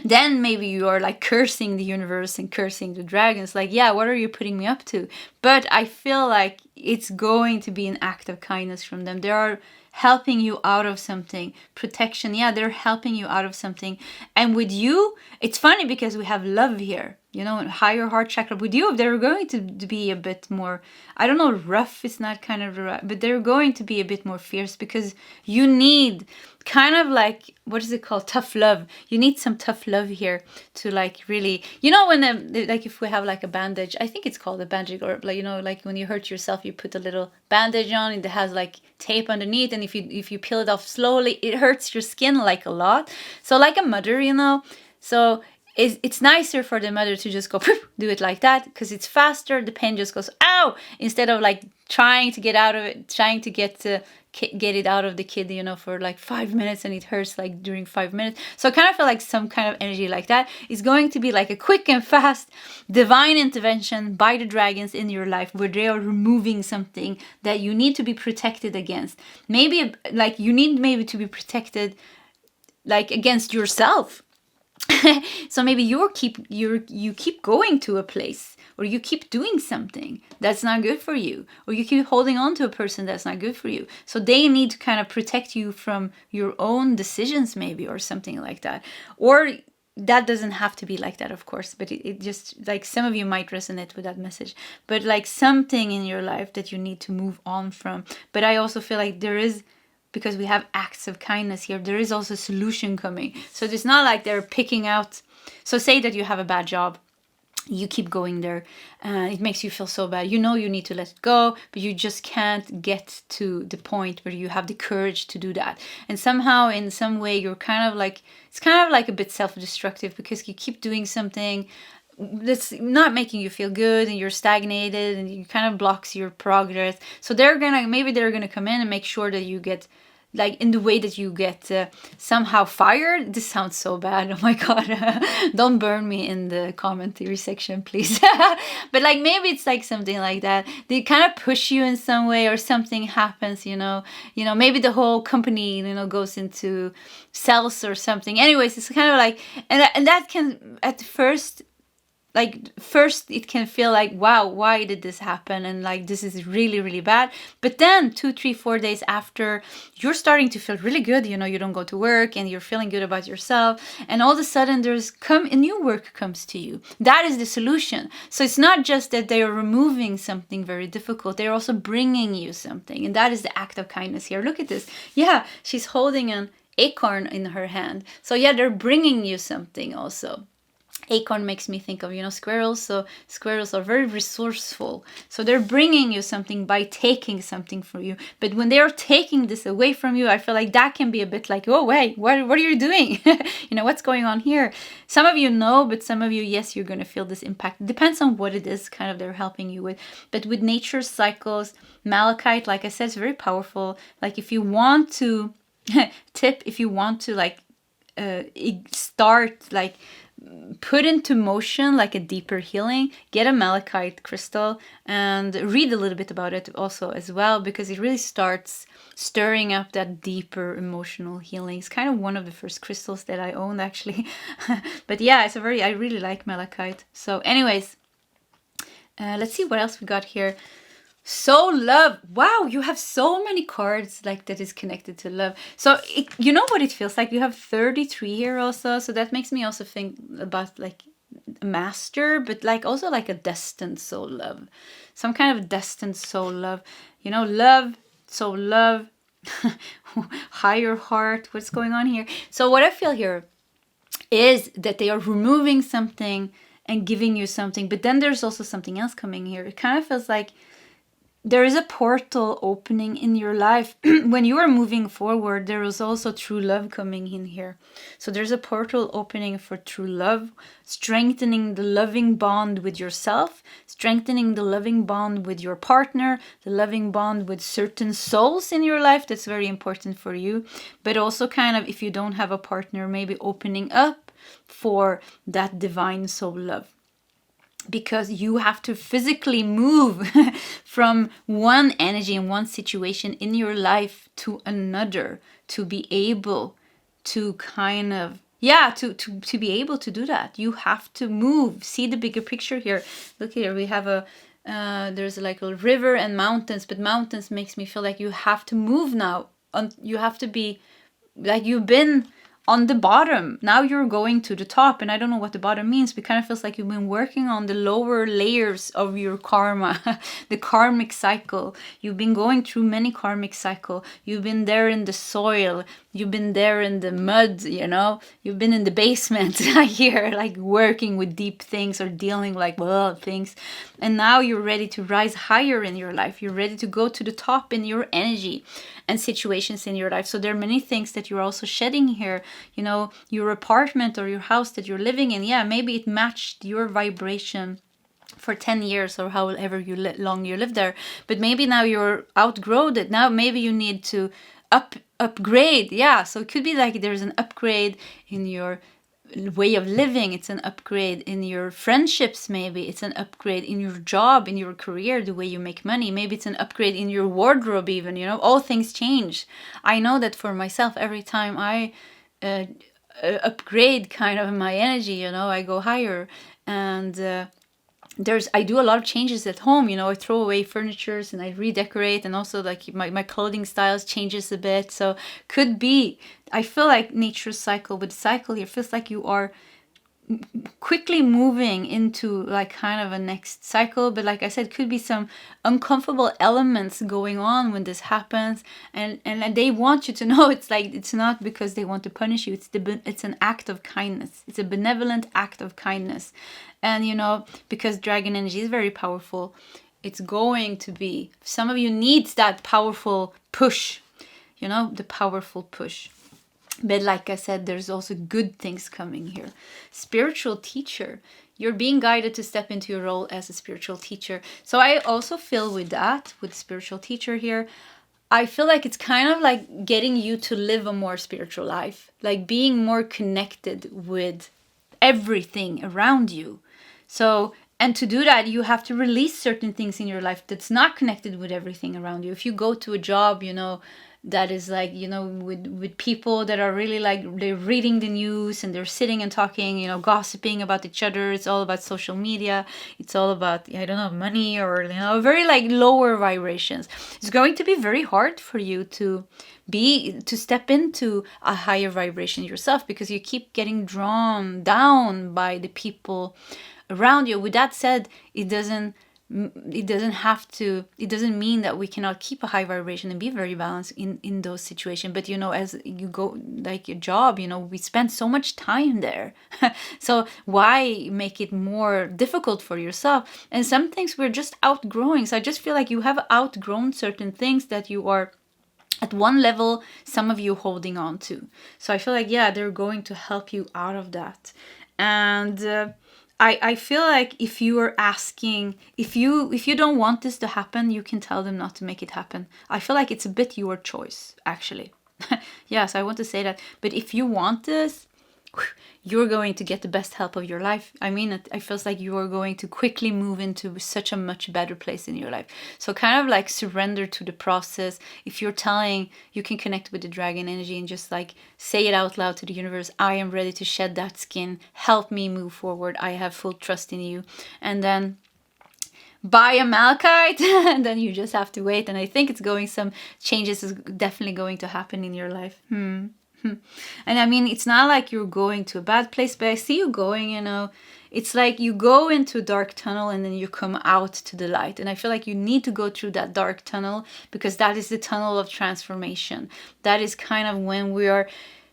then maybe you are like cursing the universe and cursing the dragons, like, yeah, what are you putting me up to? But I feel like it's going to be an act of kindness from them. They are helping you out of something. Protection, yeah, they're helping you out of something. And with you, it's funny because we have love here, higher heart chakra. With you, they're going to be a bit more, I don't know, rough is not kind of rough, but they're going to be a bit more fierce, because you need kind of like, what is it called? Tough love. You need some tough love here to like really, when like if we have like a bandage, I think it's called a bandage, or like, like when you hurt yourself, you put a little bandage on, and it has like tape underneath, and if you peel it off slowly, it hurts your skin like a lot. So like a mother, so it's nicer for the mother to just go do it like that, because it's faster. The pain just goes ow, instead of like trying to get out of it, trying to get it out of the kid, for like 5 minutes, and it hurts like during 5 minutes. So I kind of feel like some kind of energy like that is going to be like a quick and fast divine intervention by the dragons in your life, where they are removing something that you need to be protected against. Maybe like you need maybe to be protected like against yourself. So maybe you keep going to a place, or you keep doing something that's not good for you, or you keep holding on to a person that's not good for you. So they need to kind of protect you from your own decisions, maybe, or something like that. Or that doesn't have to be like that, of course, but it just, like, some of you might resonate with that message, but like something in your life that you need to move on from. But I also feel like there is, because we have acts of kindness here, there is also a solution coming. So it's not like they're picking out. So say that you have a bad job, you keep going there, it makes you feel so bad, you know you need to let it go, but you just can't get to the point where you have the courage to do that. And somehow, in some way, you're kind of like, it's kind of like a bit self-destructive, because you keep doing something that's not making you feel good, and you're stagnated, and it kind of blocks your progress. So maybe they're gonna come in and make sure that you get, like, in the way that you get somehow fired. This sounds so bad, oh my god. Don't burn me in the commentary section, please. But like, maybe it's like something like that, they kind of push you in some way, or something happens, maybe the whole company goes into sales or something. Anyways, it's kind of like, and that can, at first it can feel like, wow, why did this happen? And like, this is really, really bad. But then 2, 3, 4 days after, you're starting to feel really good. You don't go to work, and you're feeling good about yourself. And all of a sudden, a new work comes to you. That is the solution. So it's not just that they are removing something very difficult. They're also bringing you something. And that is the act of kindness here. Look at this. Yeah, she's holding an acorn in her hand. So yeah, they're bringing you something also. Acorn makes me think of, squirrels. So squirrels are very resourceful. So they're bringing you something by taking something from you. But when they are taking this away from you, I feel like that can be a bit like, oh, wait, what are you doing? What's going on here? Some of you know, but some of you, yes, you're going to feel this impact. It depends on what it is kind of they're helping you with. But with nature's cycles, malachite, like I said, it's very powerful. Like, if you want to, if you want to, like, start, like, put into motion like a deeper healing, get a malachite crystal and read a little bit about it also as well, because it really starts stirring up that deeper emotional healing. It's kind of one of the first crystals that I owned, actually. But yeah, I really like malachite. So anyways, let's see what else we got here. So love. Wow, you have so many cards like that is connected to love. So you know what it feels like? You have 33 here also. So that makes me also think about like a master, but like also like a destined soul love. Some kind of destined soul love. Love, soul love, higher heart. What's going on here? So what I feel here is that they are removing something and giving you something. But then there's also something else coming here. It kind of feels like there is a portal opening in your life. When you are moving forward, there is also true love coming in here. So there's a portal opening for true love, strengthening the loving bond with yourself, strengthening the loving bond with your partner, the loving bond with certain souls in your life. That's very important for you. But also kind of, if you don't have a partner, maybe opening up for that divine soul love. Because you have to physically move from one energy and one situation in your life to another to be able to kind of, to be able to do that. You have to move. See the bigger picture here. Look here, we have there's like a river and mountains, but mountains makes me feel like you have to move now. You have to be, like, you've been on the bottom, now you're going to the top. And I don't know what the bottom means, but it kind of feels like you've been working on the lower layers of your karma, the karmic cycle. You've been going through many karmic cycle. You've been there in the soil. You've been there in the mud, You've been in the basement, I hear, like working with deep things or dealing like things. And now you're ready to rise higher in your life. You're ready to go to the top in your energy and situations in your life. So there are many things that you're also shedding here. Your apartment or your house that you're living in, maybe it matched your vibration for 10 years or however long you live there. But maybe now you're outgrown it. Now maybe you need to upgrade. So it could be like there's an upgrade in your way of living. It's an upgrade in your friendships. Maybe it's an upgrade in your job, in your career, the way you make money. Maybe it's an upgrade in your wardrobe even. All things change. I know that for myself, every time I upgrade kind of my energy, you know, I go higher. And I do a lot of changes at home, you know, I throw away furnitures and I redecorate, and also like my clothing styles changes a bit. So could be, I feel like nature's cycle, with cycle here feels like you are quickly moving into like kind of a next cycle. But like I said, could be some uncomfortable elements going on when this happens, and they want you to know it's like, it's not because they want to punish you, it's an act of kindness, it's a benevolent act of kindness. And you know, because dragon energy is very powerful, it's going to be, some of you needs that powerful push, you know, the powerful push. But like I said, there's also good things coming here. Spiritual teacher. You're being guided to step into your role as a spiritual teacher. So I also feel with that, with spiritual teacher here, I feel like it's kind of like getting you to live a more spiritual life. Like being more connected with everything around you. So, and to do that, you have to release certain things in your life that's not connected with everything around you. If you go to a job, you know, that is like, you know, with people that are really like, they're reading the news and they're sitting and talking, you know, gossiping about each other. It's all about social media. It's all about, I don't know, money, or, you know, very like lower vibrations. It's going to be very hard for you to step into a higher vibration yourself, because you keep getting drawn down by the people around you. With that said, it doesn't mean that we cannot keep a high vibration and be very balanced in those situations. But you know, as you go, like your job, you know, we spend so much time there. So why make it more difficult for yourself? And some things we're just outgrowing. So I just feel like you have outgrown certain things that you are at one level, some of you holding on to. So I feel like, yeah, they're going to help you out of that. And I feel like if you are asking, if you don't want this to happen, you can tell them not to make it happen. I feel like it's a bit your choice, actually. Yes, I want to say that. But if you want this, you're going to get the best help of your life. I mean, it feels like you are going to quickly move into such a much better place in your life. So kind of like surrender to the process. If you're telling, you can connect with the dragon energy and just like say it out loud to the universe. I am ready to shed that skin. Help me move forward. I have full trust in you. And then buy a malachite, and then you just have to wait. And I think some changes is definitely going to happen in your life. And I mean, it's not like you're going to a bad place, but I see you going, you know, it's like you go into a dark tunnel and then you come out to the light. And I feel like you need to go through that dark tunnel, because that is the tunnel of transformation. That is kind of when we are,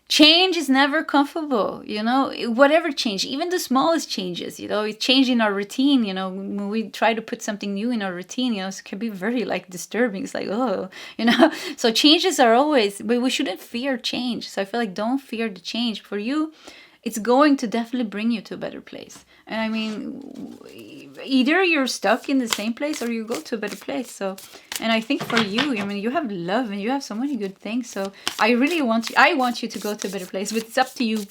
change is never comfortable, you know, whatever change, even the smallest changes, you know, it's changing our routine, you know, when we try to put something new in our routine, you know, it can be very like disturbing. It's like, oh, you know, so changes are always, but we shouldn't fear change. So I feel like don't fear the change. For you, it's going to definitely bring you to a better place. And I mean, either you're stuck in the same place or you go to a better place. So, and I think for you, I mean, you have love and you have so many good things. So I want you to go to a better place, but it's up to you.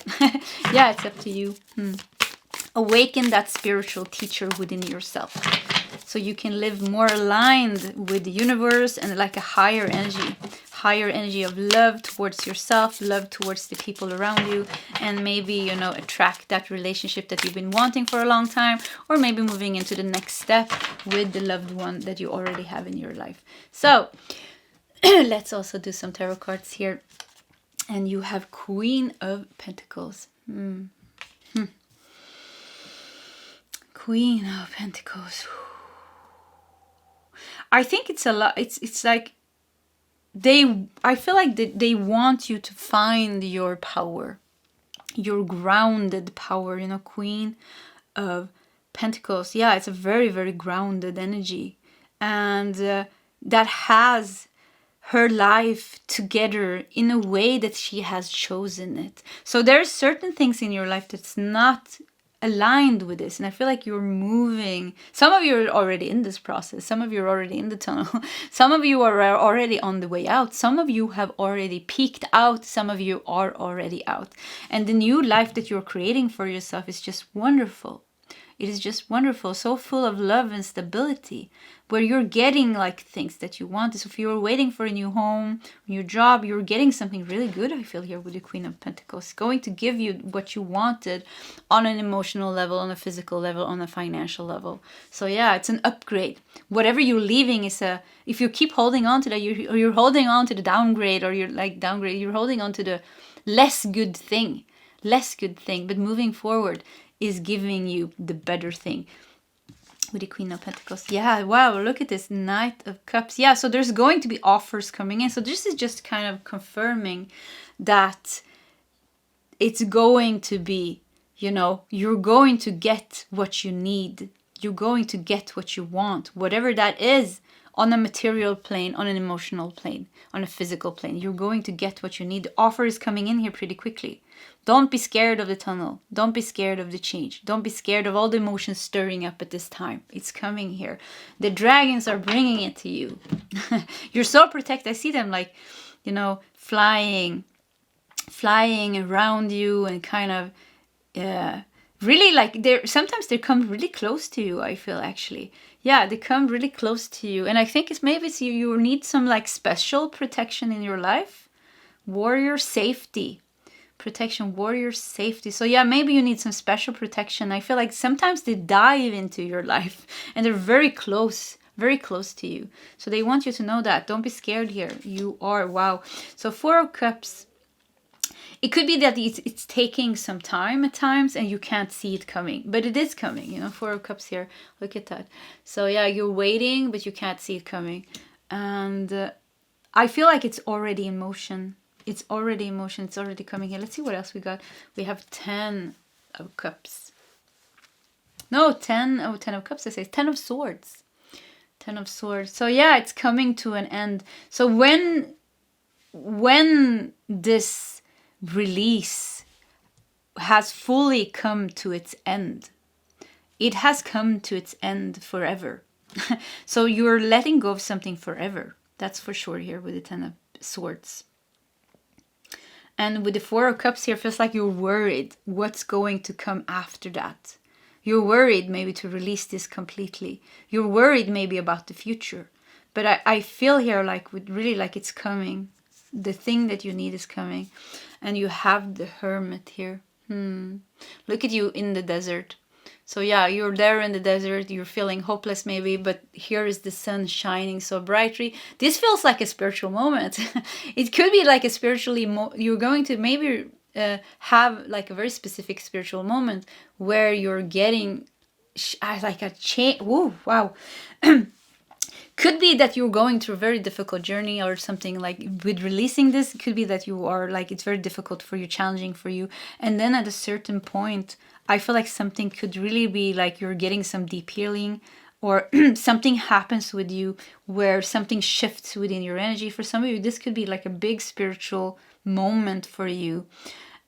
Yeah, it's up to you. Awaken that spiritual teacher within yourself, so you can live more aligned with the universe and like a higher energy of love towards yourself, love towards the people around you, and maybe, you know, attract that relationship that you've been wanting for a long time, or maybe moving into the next step with the loved one that you already have in your life. So let's also do some tarot cards here. And you have Queen of Pentacles. Queen of Pentacles. I think it's a lot. It's like I feel like they want you to find your power, your grounded power, you know, Queen of Pentacles. Yeah, it's a very, very grounded energy. And that has her life together in a way that she has chosen it. So there's certain things in your life that's not aligned with this, and I feel like you're moving. Some of you are already in this process, some of you are already in the tunnel, some of you are already on the way out, some of you have already peaked out, some of you are already out, and the new life that you're creating for yourself is just wonderful. It is just wonderful, so full of love and stability, where you're getting like things that you want. So if you're waiting for a new home, new job, you're getting something really good, I feel here with the Queen of Pentacles. It's going to give you what you wanted on an emotional level, on a physical level, on a financial level. So yeah, it's an upgrade. Whatever you're leaving is if you keep holding on to that, you're holding on to the downgrade, or you're like downgrade, you're holding on to the less good thing. But moving forward is giving you the better thing with the Queen of Pentacles. Yeah, wow, look at this Knight of Cups. Yeah, so there's going to be offers coming in. So this is just kind of confirming that it's going to be, you're going to get what you need. You're going to get what you want, whatever that is, on a material plane, on an emotional plane, on a physical plane. You're going to get what you need. The offer is coming in here pretty quickly. Don't be scared of the tunnel. Don't be scared of the change. Don't be scared of all the emotions stirring up at this time. It's coming here. The dragons are bringing it to you. You're so protected. I see them like, flying around you, and kind of, really like sometimes they come really close to you, I feel, actually. Yeah, they come really close to you. And I think it's you need some like special protection in your life. Warrior safety. Protection, warrior safety. So yeah, maybe you need some special protection. I feel like sometimes they dive into your life and they're very close to you. So they want you to know that. Don't be scared here. You are, wow. So 4 of Cups. It could be that it's taking some time at times and you can't see it coming, but it is coming, 4 of Cups here. Look at that. So yeah, you're waiting, but you can't see it coming. And I feel like it's already in motion. It's already in motion. It's already coming here. Let's see what else we got. We have 10 of Cups. No, 10 of Cups, I say. 10 of Swords. 10 of Swords. So yeah, it's coming to an end. So when this release has fully come to its end, it has come to its end forever. So you're letting go of something forever. That's for sure here with the 10 of Swords. And with the 4 of Cups here, feels like you're worried what's going to come after that. You're worried maybe to release this completely. You're worried maybe about the future. But I feel here like really like it's coming. The thing that you need is coming. And you have the Hermit here. Look at you in the desert. So yeah, you're there in the desert, you're feeling hopeless maybe, but here is the sun shining so brightly. This feels like a spiritual moment. It could be like a spiritually, you're going to maybe have like a very specific spiritual moment where you're getting like a change. Whoa, wow. Could be that you're going through a very difficult journey or something, like with releasing this. It could be that you are like, it's very difficult for you, challenging for you. And then at a certain point, I feel like something could really be like you're getting some deep healing, or something happens with you where something shifts within your energy. For some of you, this could be like a big spiritual moment for you,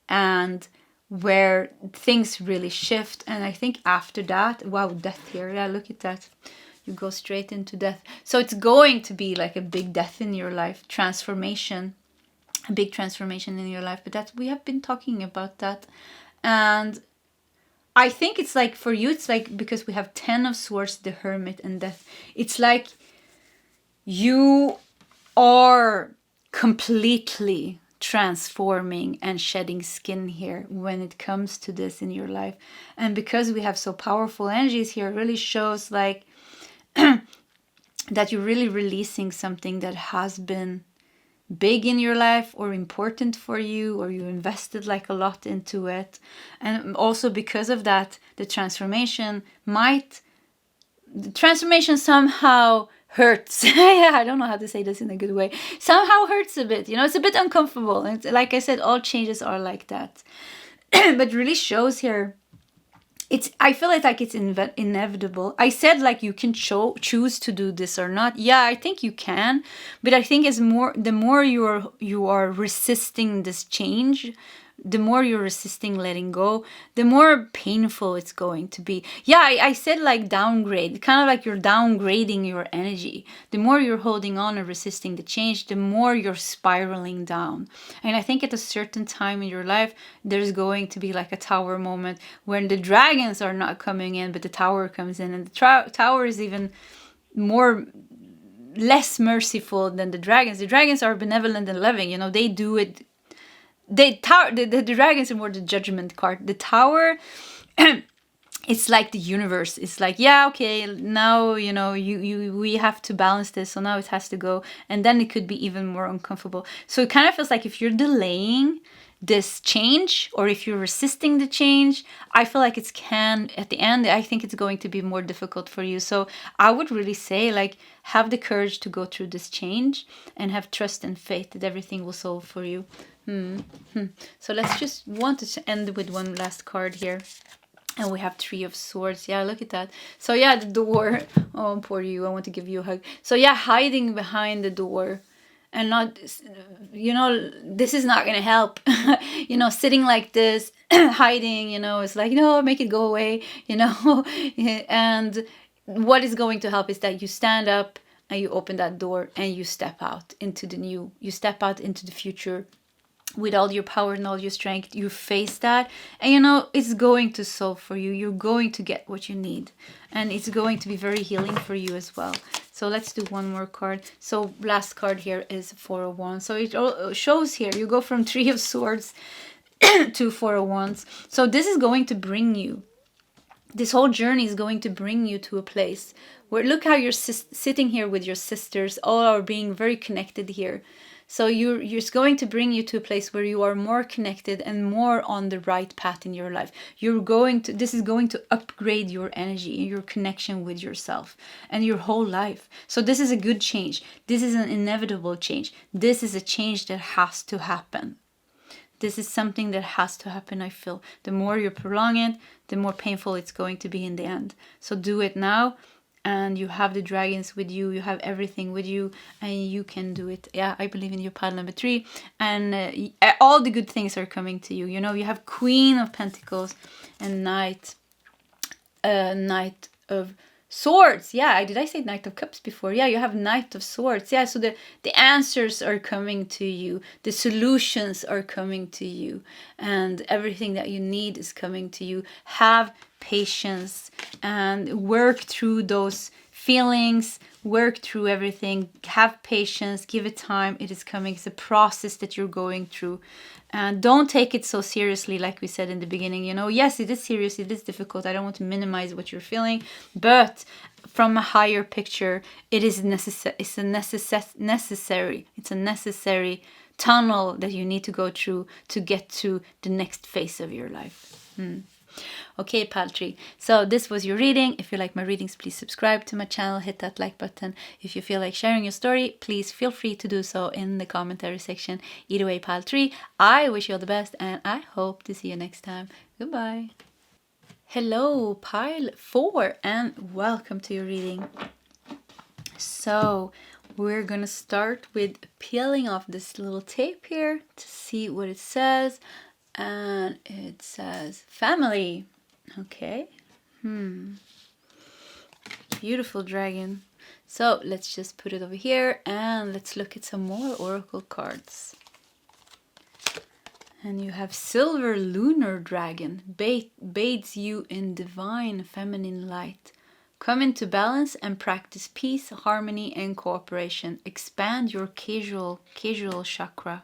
and where things really shift. And I think after that, wow, death here. Yeah, look at that. You go straight into death. So it's going to be like a big death in your life, transformation, a big transformation in your life. But that we have been talking about that. And I think it's like for you, it's like because we have 10 of Swords, the Hermit, and death. It's like you are completely transforming and shedding skin here when it comes to this in your life. And because we have so powerful energies here, it really shows like that you're really releasing something that has been big in your life or important for you, or you invested like a lot into it. And also because of that, the transformation somehow hurts. Yeah, I don't know how to say this in a good way. Somehow hurts a bit, it's a bit uncomfortable. And like I said, all changes are like that. But really shows here, I feel like it's inevitable. I said like you can choose to do this or not. Yeah, I think you can, but I think the more you are resisting this change, the more you're resisting letting go, the more painful it's going to be. Yeah, I said like downgrade, kind of like you're downgrading your energy. The more you're holding on and resisting the change, the more you're spiraling down. And I think at a certain time in your life, there's going to be like a tower moment when the dragons are not coming in, but the tower comes in, and the tower is even less merciful than the dragons. The dragons are benevolent and loving, you know, they do it. The dragons are more the judgment card. The tower, it's like the universe. It's like, yeah, okay, now, you know, we have to balance this, so now it has to go, and then it could be even more uncomfortable. So it kind of feels like if you're delaying this change, or if you're resisting the change, I feel like at the end, I think it's going to be more difficult for you. So I would really say, like, have the courage to go through this change and have trust and faith that everything will solve for you. So let's just want to end with one last card here. And we have Three of Swords. Yeah, look at that. So yeah, the door. Oh, poor you. I want to give you a hug. So yeah, hiding behind the door. And not, you know, this is not going to help. You know, sitting like this, hiding, you know, it's like, no, make it go away, you know. And what is going to help is that you stand up and you open that door and you step out into the new. You step out into the future with all your power and all your strength. You face that, and you know, it's going to solve for you. You're going to get what you need, and it's going to be very healing for you as well. So let's do one more card. So last card here is Four of Wands. So it shows here you go from Three of Swords to Four of Wands. So this is going to bring you, this whole journey is going to bring you to a place where, look how you're sitting here with your sisters, all are being very connected here. So you're going to bring you to a place where you are more connected and more on the right path in your life. This is going to upgrade your energy and your connection with yourself and your whole life. So this is a good change. This is an inevitable change. This is a change that has to happen. This is something that has to happen, I feel. The more you prolong it, the more painful it's going to be in the end. So do it now. And you have the dragons with you, you have everything with you, and you can do it. Yeah, I believe in your pile number 3. And all the good things are coming to you. You know, you have Queen of Pentacles and Knight of Swords. Yeah, did I say Knight of Cups before? Yeah, you have Knight of Swords. Yeah, so the answers are coming to you. The solutions are coming to you. And everything that you need is coming to you. Have patience and work through those feelings, work through everything, have patience, give it time. It is coming. It's a process that you're going through, and don't take it so seriously. Like we said in the beginning, you know, yes, it is serious, it is difficult. I don't want to minimize what you're feeling, but from a higher picture, it is necessary. It's a necessary tunnel that you need to go through to get to the next phase of your life. Okay, Paltry. So this was your reading. If you like my readings, please subscribe to my channel. Hit that like button. If you feel like sharing your story, please feel free to do so in the commentary section. Either way, Paltry, I wish you all the best, and I hope to see you next time. Goodbye. Hello, Pile 4, and welcome to your reading. So we're gonna start with peeling off this little tape here to see what it says. And it says family. Okay. Beautiful dragon. So let's just put it over here and let's look at some more oracle cards. And you have Silver Lunar Dragon. Bathes you in divine feminine light. Come into balance and practice peace, harmony, and cooperation. Expand your casual chakra.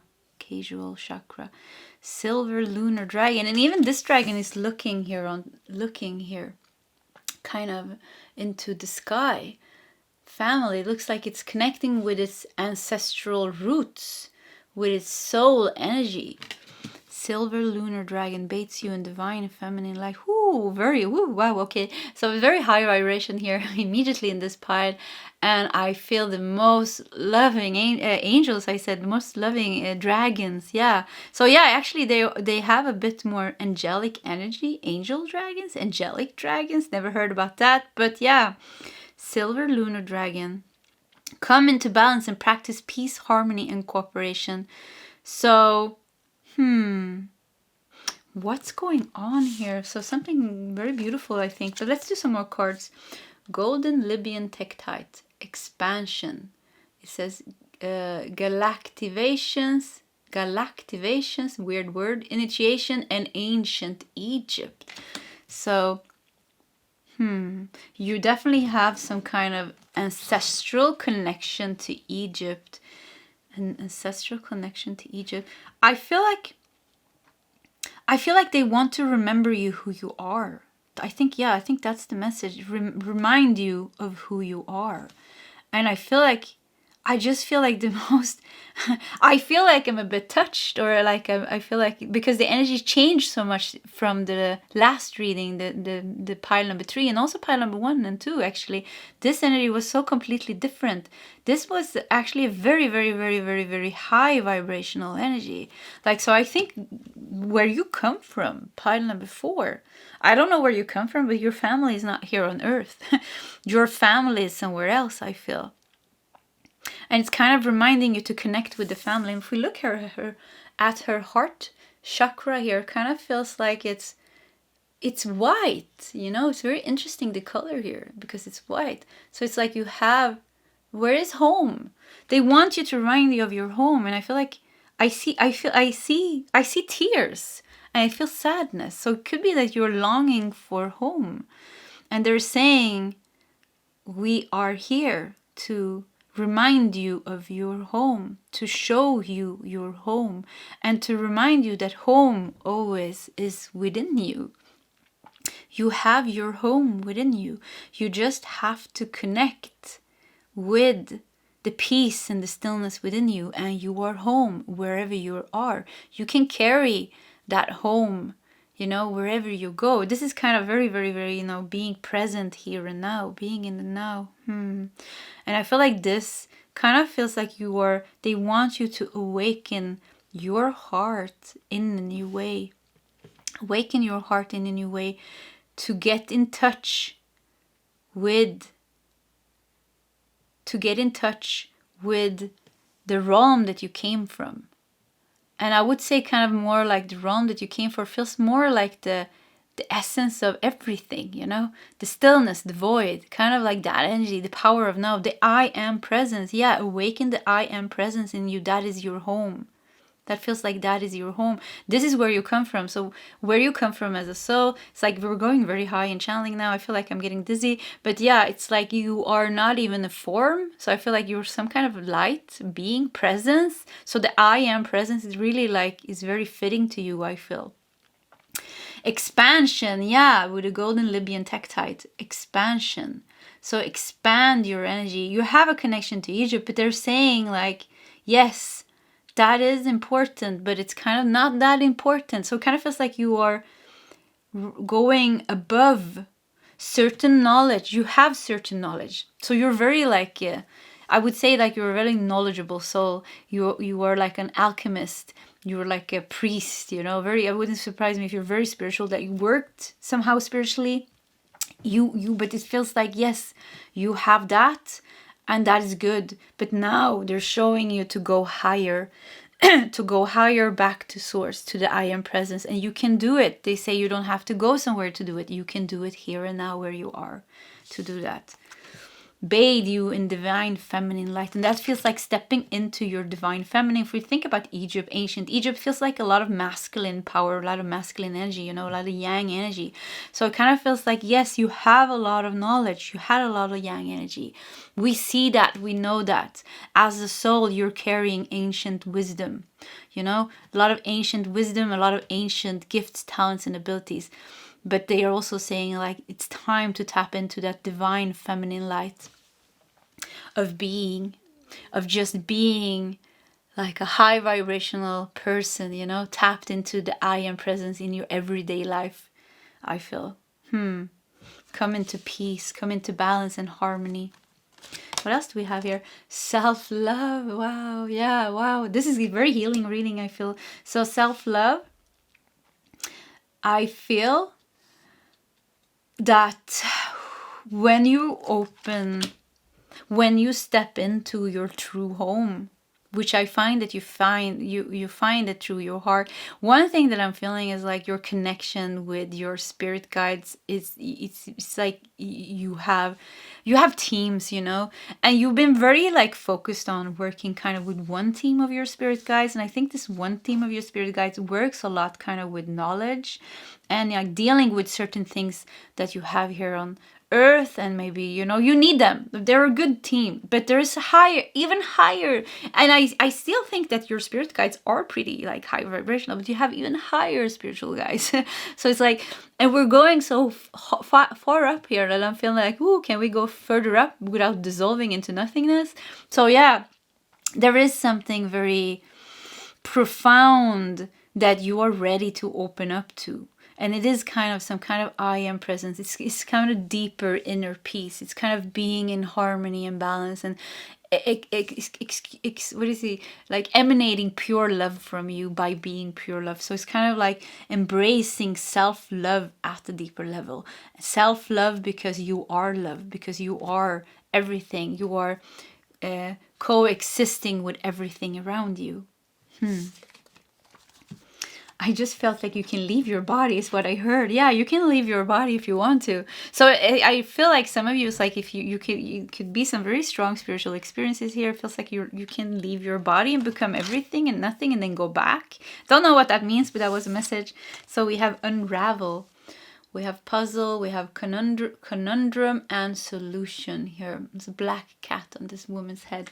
Silver Lunar Dragon. And even this dragon is looking here kind of into the sky. Family, it looks like it's connecting with its ancestral roots, with its soul energy. Silver Lunar Dragon bathes you in divine feminine light. Wow, okay. So very high vibration here immediately in this pile. And I feel the most loving angels, I said, the most loving dragons. Yeah. So yeah, actually they have a bit more angelic energy. Angel dragons, angelic dragons. Never heard about that. But yeah, Silver Lunar Dragon. Come into balance and practice peace, harmony, and cooperation. So, what's going on here? So something very beautiful, I think. But let's do some more cards. Golden Libyan Tektite. Expansion. It says galactivations, weird word, initiation, and ancient Egypt. So, you definitely have some kind of ancestral connection to Egypt. An ancestral connection to Egypt. I feel like they want to remember you who you are. I think that's the message. Remind you of who you are. And I just feel like the most, I feel like I'm a bit touched, or like I feel like, because the energy changed so much from the last reading, the pile number 3, and also pile number 1 and 2, actually. This energy was so completely different. This was actually a very, very, very, very, very high vibrational energy. Like, so I think where you come from, pile number 4, I don't know where you come from, but your family is not here on earth. Your family is somewhere else, I feel. And it's kind of reminding you to connect with the family. And if we look at her heart chakra here, it kind of feels like it's white, you know. It's very interesting, the color here, because it's white. So it's like you have, where is home? They want you to remind you of your home. And I feel like I see tears, and I feel sadness. So it could be that you're longing for home. And they're saying, we are here to remind you of your home, to show you your home, and to remind you that home always is within you. You have your home within you. You just have to connect with the peace and the stillness within you, and you are home wherever you are. You can carry that home, you know, wherever you go. This is kind of very, very, very, you know, being present here and now, being in the now. And I feel like this kind of feels like they want you to awaken your heart in a new way. Awaken your heart in a new way, to get in touch with the realm that you came from. And I would say kind of more like the realm that you came for feels more like the essence of everything, you know? The stillness, the void, kind of like that energy, the power of now, the I am presence. Yeah, awaken the I am presence in you. That is your home. That feels like that is your home. This is where you come from. So where you come from as a soul, it's like we're going very high in channeling now. I feel like I'm getting dizzy. But yeah, it's like you are not even a form. So I feel like you're some kind of light being, presence. So the I am presence is really like, is very fitting to you, I feel. Expansion, yeah, with a golden Libyan tektite. Expansion. So expand your energy. You have a connection to Egypt, but they're saying like, yes, that is important, but it's kind of not that important. So it kind of feels like you are going above certain knowledge. You have certain knowledge. So you're very like, I would say like you're a very knowledgeable soul. You are like an alchemist. You're like a priest, you know, I wouldn't surprise me if you're very spiritual, that you worked somehow spiritually. But it feels like, yes, you have that. And that is good. But now they're showing you to go higher, to go higher back to source, to the I am presence. And you can do it. They say you don't have to go somewhere to do it. You can do it here and now where you are to do that. Bathe you in divine feminine light. And that feels like stepping into your divine feminine. If we think about Egypt, ancient Egypt feels like a lot of masculine power, a lot of masculine energy, you know, a lot of yang energy. So it kind of feels like, yes, you have a lot of knowledge. You had a lot of yang energy. We see that, we know that. As a soul, you're carrying ancient wisdom. You know, a lot of ancient wisdom, a lot of ancient gifts, talents, and abilities. But they are also saying like, it's time to tap into that divine feminine light of being, of just being like a high vibrational person, you know, tapped into the I am presence in your everyday life, I feel. Come into peace, come into balance and harmony. What else do we have here? Self-love. Wow. Yeah. Wow. This is a very healing reading, I feel. So self-love, I feel that when you step into your true home, which I find that you find it through your heart. One thing that I'm feeling is like your connection with your spirit guides is it's like you have teams, you know, and you've been very like focused on working kind of with one team of your spirit guides, and I think this one team of your spirit guides works a lot kind of with knowledge and like dealing with certain things that you have here on earth, and maybe, you know, you need them, they're a good team, but there's higher, even higher, and I still think that your spirit guides are pretty like high vibrational, but you have even higher spiritual guides. So it's like, and we're going so far up here that I'm feeling like, ooh, can we go further up without dissolving into nothingness? So yeah, there is something very profound that you are ready to open up to. And it is kind of some kind of I am presence. It's kind of deeper inner peace. It's kind of being in harmony and balance, and what is it, like emanating pure love from you by being pure love. So it's kind of like embracing self-love at a deeper level. Self-love because you are love, because you are everything. You are coexisting with everything around you. I just felt like you can leave your body is what I heard. Yeah, you can leave your body if you want to. So I feel like some of you, it's like if you could be some very strong spiritual experiences here. It feels like you can leave your body and become everything and nothing and then go back. Don't know what that means, but that was a message. So we have unravel, we have puzzle, we have conundrum and solution here. There's a black cat on this woman's head.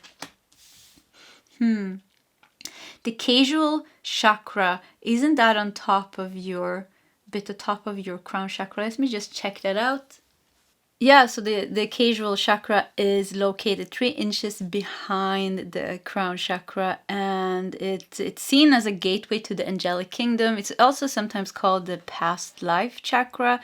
The casual chakra, isn't that on top of your crown chakra? Let me just check that out. Yeah, so the casual chakra is located 3 inches behind the crown chakra, and it's seen as a gateway to the angelic kingdom. It's also sometimes called the past life chakra.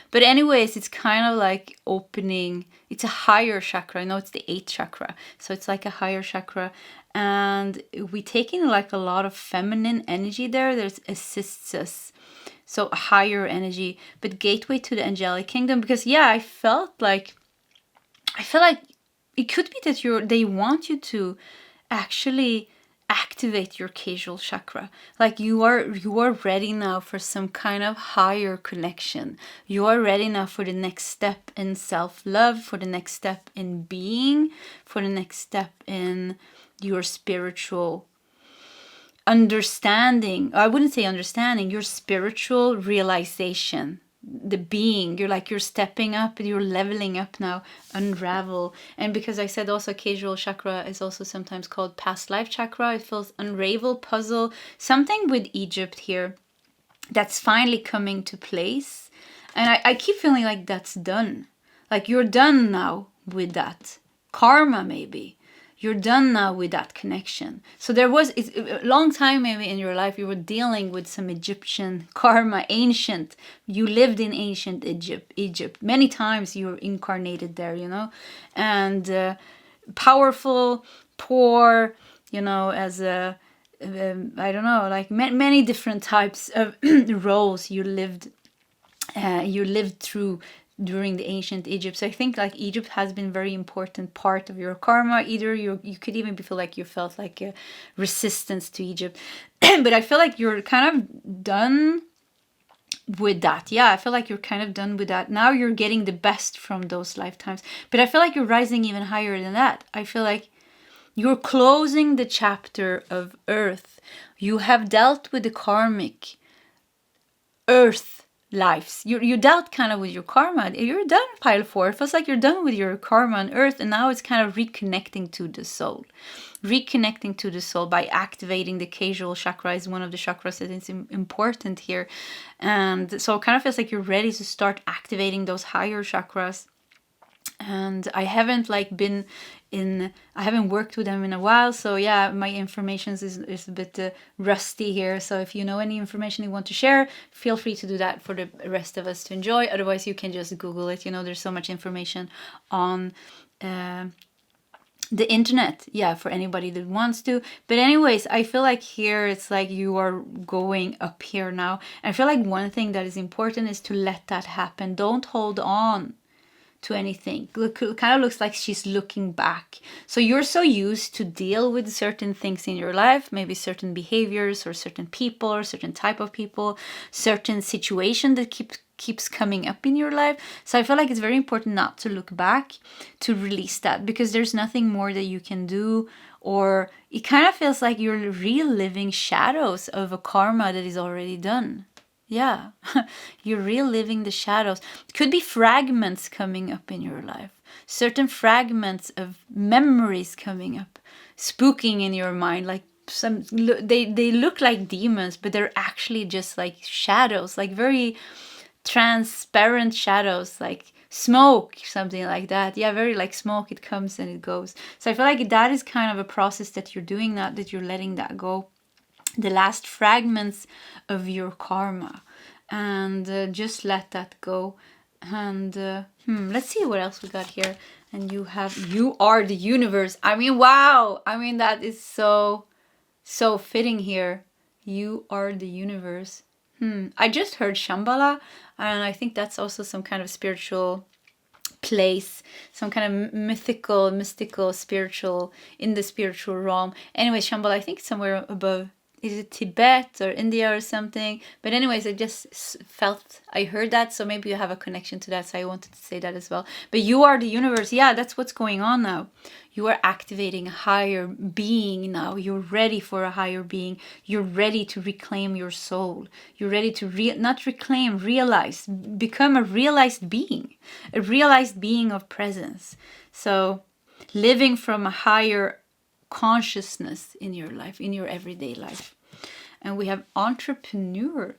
But anyways, it's kind of like opening, it's a higher chakra. I know it's the 8th chakra. So it's like a higher chakra. And we take in like a lot of feminine energy there. There's assists us. So a higher energy, but gateway to the angelic kingdom. Because yeah, I feel like it could be that they want you to actually activate your casual chakra. Like you are ready now for some kind of higher connection. You are ready now for the next step in self-love, for the next step in being, for the next step in your spiritual understanding. I wouldn't say understanding, your spiritual realization, the being. You're stepping up, you're leveling up now. Unravel. And because I said also casual chakra is also sometimes called past life chakra, it feels unravel, puzzle, something with Egypt here that's finally coming to place. And I keep feeling like that's done. Like you're done now with that karma, maybe. You're done now with that connection. So there was a long time maybe in your life you were dealing with some Egyptian karma, ancient. You lived in ancient Egypt. Many times you were incarnated there, you know. And powerful, poor, you know, as a, I don't know, like many different types of roles you lived through during the ancient Egypt. So I think like Egypt has been very important part of your karma. Either you could even feel like you felt like a resistance to Egypt. But I feel like you're kind of done with that. Yeah, I feel like you're kind of done with that. Now you're getting the best from those lifetimes. But I feel like you're rising even higher than that. I feel like you're closing the chapter of Earth. You have dealt with the karmic Earth lives. You dealt kind of with your karma. You're done, pile 4. It feels like you're done with your karma on Earth, and now it's kind of reconnecting to the soul. Reconnecting to the soul by activating the casual chakra is one of the chakras that is important here. And so it kind of feels like you're ready to start activating those higher chakras. And I haven't I haven't worked with them in a while, so yeah, my information is a bit rusty here. So if you know any information you want to share, feel free to do that for the rest of us to enjoy. Otherwise you can just Google it. You know, there's so much information on the internet, yeah, for anybody that wants to. But anyways, I feel like here it's like you are going up here now. And I feel like one thing that is important is to let that happen. Don't hold on anything. Kind of looks like she's looking back. So you're so used to deal with certain things in your life, maybe certain behaviors or certain people or certain type of people, certain situation that keeps coming up in your life. So I feel like it's very important not to look back, to release that, because there's nothing more that you can do, or it kind of feels like you're reliving shadows of a karma that is already done. Yeah, you're reliving the shadows. It could be fragments coming up in your life, certain fragments of memories coming up, spooking in your mind, like they look like demons, but they're actually just like shadows, like very transparent shadows, like smoke, something like that. Yeah, very like smoke. It comes and it goes. So I feel like that is kind of a process that you're doing now, that you're letting that go, the last fragments of your karma, and just let that go. And let's see what else we got here. And you are the universe. I mean, wow. I mean, that is so fitting here. You are the universe. I just heard Shambhala, and I think that's also some kind of spiritual place, some kind of mystical, spiritual, in the spiritual realm. Anyway, Shambhala, I think somewhere above, is it Tibet or India or something? But anyways, I just felt, I heard that, so maybe you have a connection to that, so I wanted to say that as well. But you are the universe. Yeah, that's what's going on now. You are activating a higher being now. You're ready for a higher being. You're ready to reclaim your soul. You're ready to not reclaim, realize, become a realized being of presence. So living from a higher consciousness in your life, in your everyday life. And we have entrepreneur.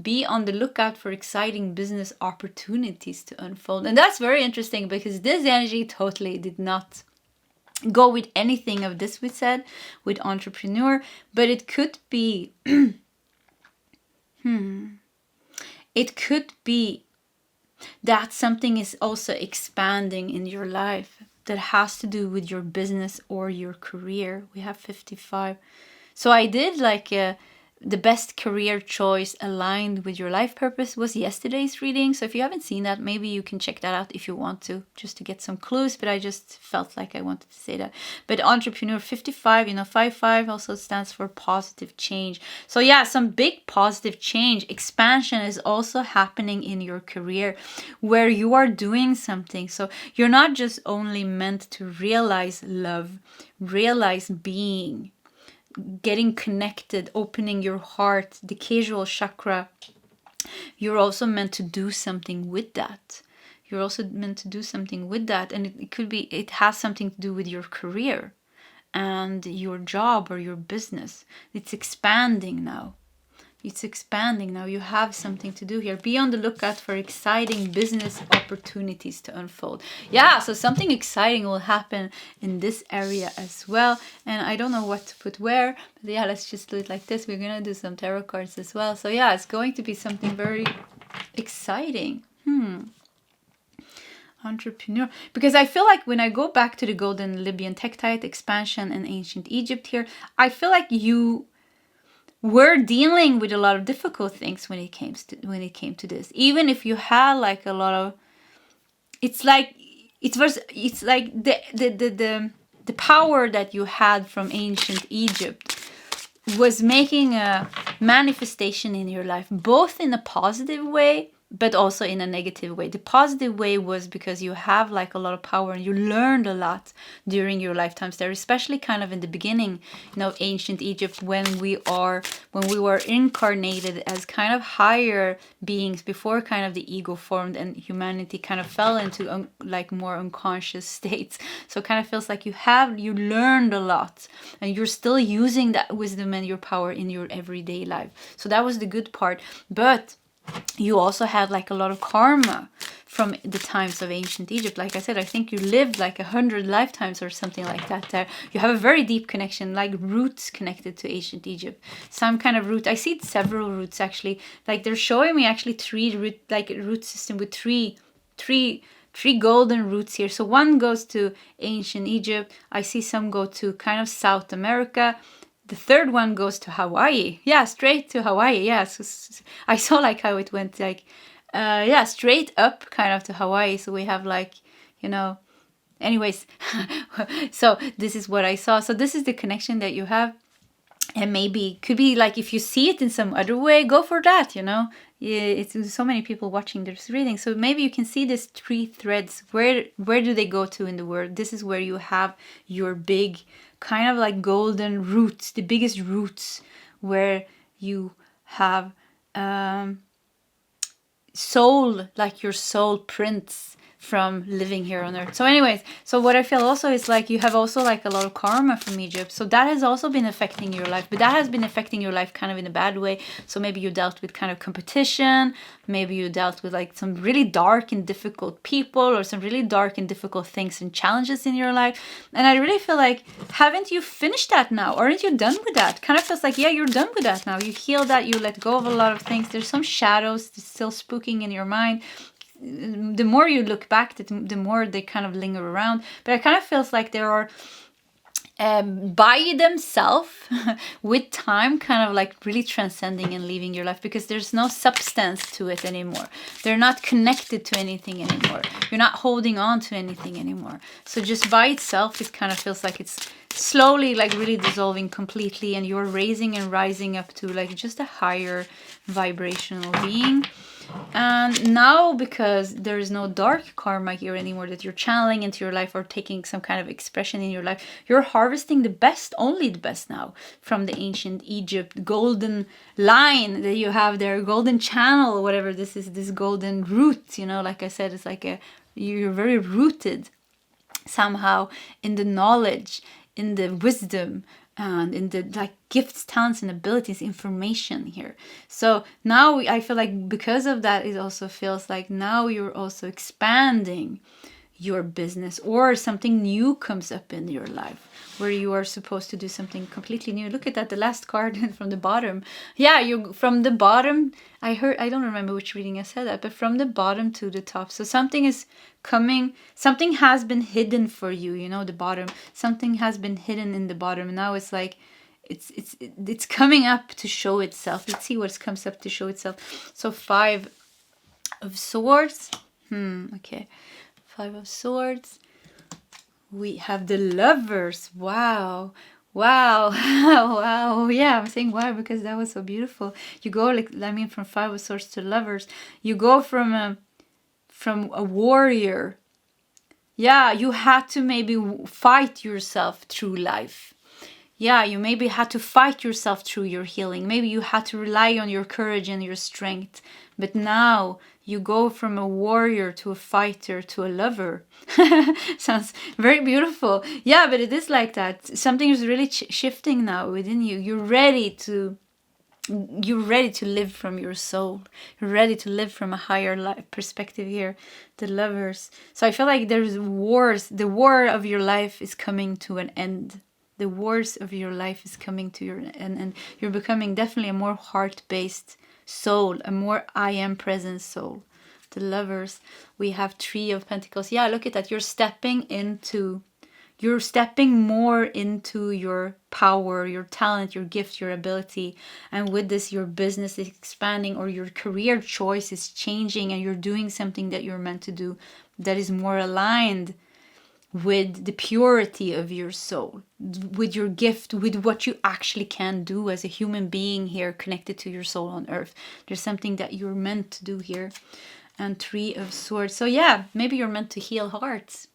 Be on the lookout for exciting business opportunities to unfold. And that's very interesting, because this energy totally did not go with anything of this we said with entrepreneur, but it could be it could be that something is also expanding in your life that has to do with your business or your career. We have 55. So I did like the best career choice aligned with your life purpose was yesterday's reading. So if you haven't seen that, maybe you can check that out if you want to, just to get some clues. But I just felt like I wanted to say that. But entrepreneur 55, 55 also stands for positive change. So yeah, some big positive change, expansion is also happening in your career where you are doing something. So you're not just only meant to realize love, realize being, getting connected, opening your heart, the casual chakra. You're also meant to do something with that. You're also meant to do something with that. And it could be, it has something to do with your career and your job or your business. It's expanding now. It's expanding now. You have something to do here. Be on the lookout for exciting business opportunities to unfold. Yeah, so something exciting will happen in this area as well. And I don't know what to put where, but yeah, let's just do it like this. We're going to do some tarot cards as well. So yeah, it's going to be something very exciting. Entrepreneur. Because I feel like when I go back to the Golden Libyan Tektite expansion and ancient Egypt here, I feel like we're dealing with a lot of difficult things when it came to this. Even if you had like a lot of, it's like the power that you had from ancient Egypt was making a manifestation in your life, both in a positive way but also in a negative way. The positive way was because you have like a lot of power and you learned a lot during your lifetimes there, especially kind of in the beginning, ancient Egypt, when we were incarnated as kind of higher beings before kind of the ego formed and humanity kind of fell into like more unconscious states. So it kind of feels like you learned a lot and you're still using that wisdom and your power in your everyday life. So that was the good part. But you also had like a lot of karma from the times of ancient Egypt. Like I said, I think you lived like 100 lifetimes or something like that there. You have a very deep connection, like roots connected to ancient Egypt. Some kind of root. I see several roots actually. Like they're showing me actually root system with three golden roots here. So one goes to ancient Egypt. I see some go to kind of South America. The third one goes to Hawaii. Yeah, straight to Hawaii. Yeah, so I saw like how it went like, straight up kind of to Hawaii. So we have like you know. Anyways, so this is what I saw. So this is the connection that you have. And maybe could be like, if you see it in some other way, go for that, you know. It's so many people watching this reading, so maybe you can see these 3 threads. Where do they go to in the world? This is where you have your big kind of like golden roots, the biggest roots, where you have soul, like your soul prints from living here on earth. So anyways, so what I feel also is like you have also like a lot of karma from Egypt. So that has also been affecting your life, but that has been affecting your life kind of in a bad way. So maybe you dealt with kind of competition, maybe you dealt with like some really dark and difficult people, or some really dark and difficult things and challenges in your life. And I really feel like, haven't you finished that now? Aren't you done with that? Kind of feels like, yeah, you're done with that now. You healed that, you let go of a lot of things. There's some shadows still spooking in your mind. The more you look back, the more they kind of linger around. But it kind of feels like there are by themselves with time kind of like really transcending and leaving your life, because there's no substance to it anymore. They're not connected to anything anymore. You're not holding on to anything anymore. So just by itself, it kind of feels like it's slowly like really dissolving completely, and you're raising and rising up to like just a higher vibrational being. And now, because there is no dark karma here anymore that you're channeling into your life or taking some kind of expression in your life, you're harvesting the best, only the best now, from the ancient Egypt golden line that you have there, golden channel, whatever this is, this golden root, you know, like I said, it's like you're very rooted somehow in the knowledge, in the wisdom, and in the like gifts, talents, and abilities, information here. So now I feel like because of that, it also feels like now you're also expanding your business, or something new comes up in your life where you are supposed to do something completely new. Look at that, the last card from the bottom. Yeah, you from the bottom. I don't remember which reading I said that, but from the bottom to the top. So something is coming, something has been hidden for you, you know, the bottom. Something has been hidden in the bottom, and now it's like it's coming up to show itself. Let's see what comes up to show itself. So 5 of Swords. Okay. 5 of Swords. We have the Lovers. Wow. Wow. Wow. Yeah, I'm saying wow because that was so beautiful. You go like, I mean, from 5 of Swords to Lovers. You go from a warrior. Yeah, you had to maybe fight yourself through life. Yeah, you maybe had to fight yourself through your healing. Maybe you had to rely on your courage and your strength. But now you go from a warrior to a fighter to a lover. Sounds very beautiful. Yeah, but it is like that. Something is really shifting now within you. You're ready to live from your soul. You're ready to live from a higher life perspective here. The Lovers. So I feel like there's wars. The war of your life is coming to an end. The wars of your life is coming to your end, and you're becoming definitely a more heart-based soul, a more I am present soul. The Lovers. We have 3 of Pentacles. Yeah, look at that. You're stepping more into your power, your talent, your gift, your ability. And with this, your business is expanding, or your career choice is changing, and you're doing something that you're meant to do that is more aligned with the purity of your soul, with your gift, with what you actually can do as a human being here connected to your soul on earth. There's something that you're meant to do here. And 3 of Swords. So yeah, maybe you're meant to heal hearts.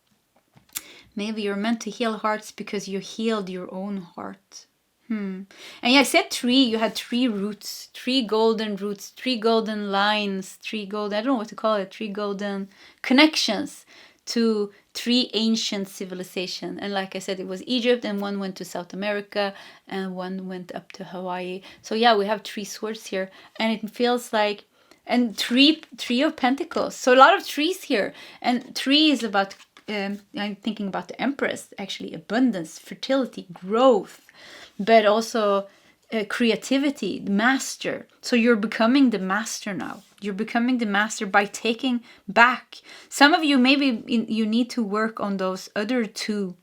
Maybe you're meant to heal hearts because you healed your own heart. And yeah, I said 3, you had 3 roots, 3 golden roots, 3 golden lines, 3 golden, I don't know what to call it, 3 golden connections to 3 ancient civilizations. And like I said, it was Egypt, and 1 went to South America, and 1 went up to Hawaii. So yeah, we have 3 swords here, and it feels like, and 3 of Pentacles. So a lot of 3s here, and 3 is about, I'm thinking about the Empress, actually, abundance, fertility, growth, but also creativity, master. So you're becoming the master now. You're becoming the master by taking back. Some of you, maybe you need to work on those other 2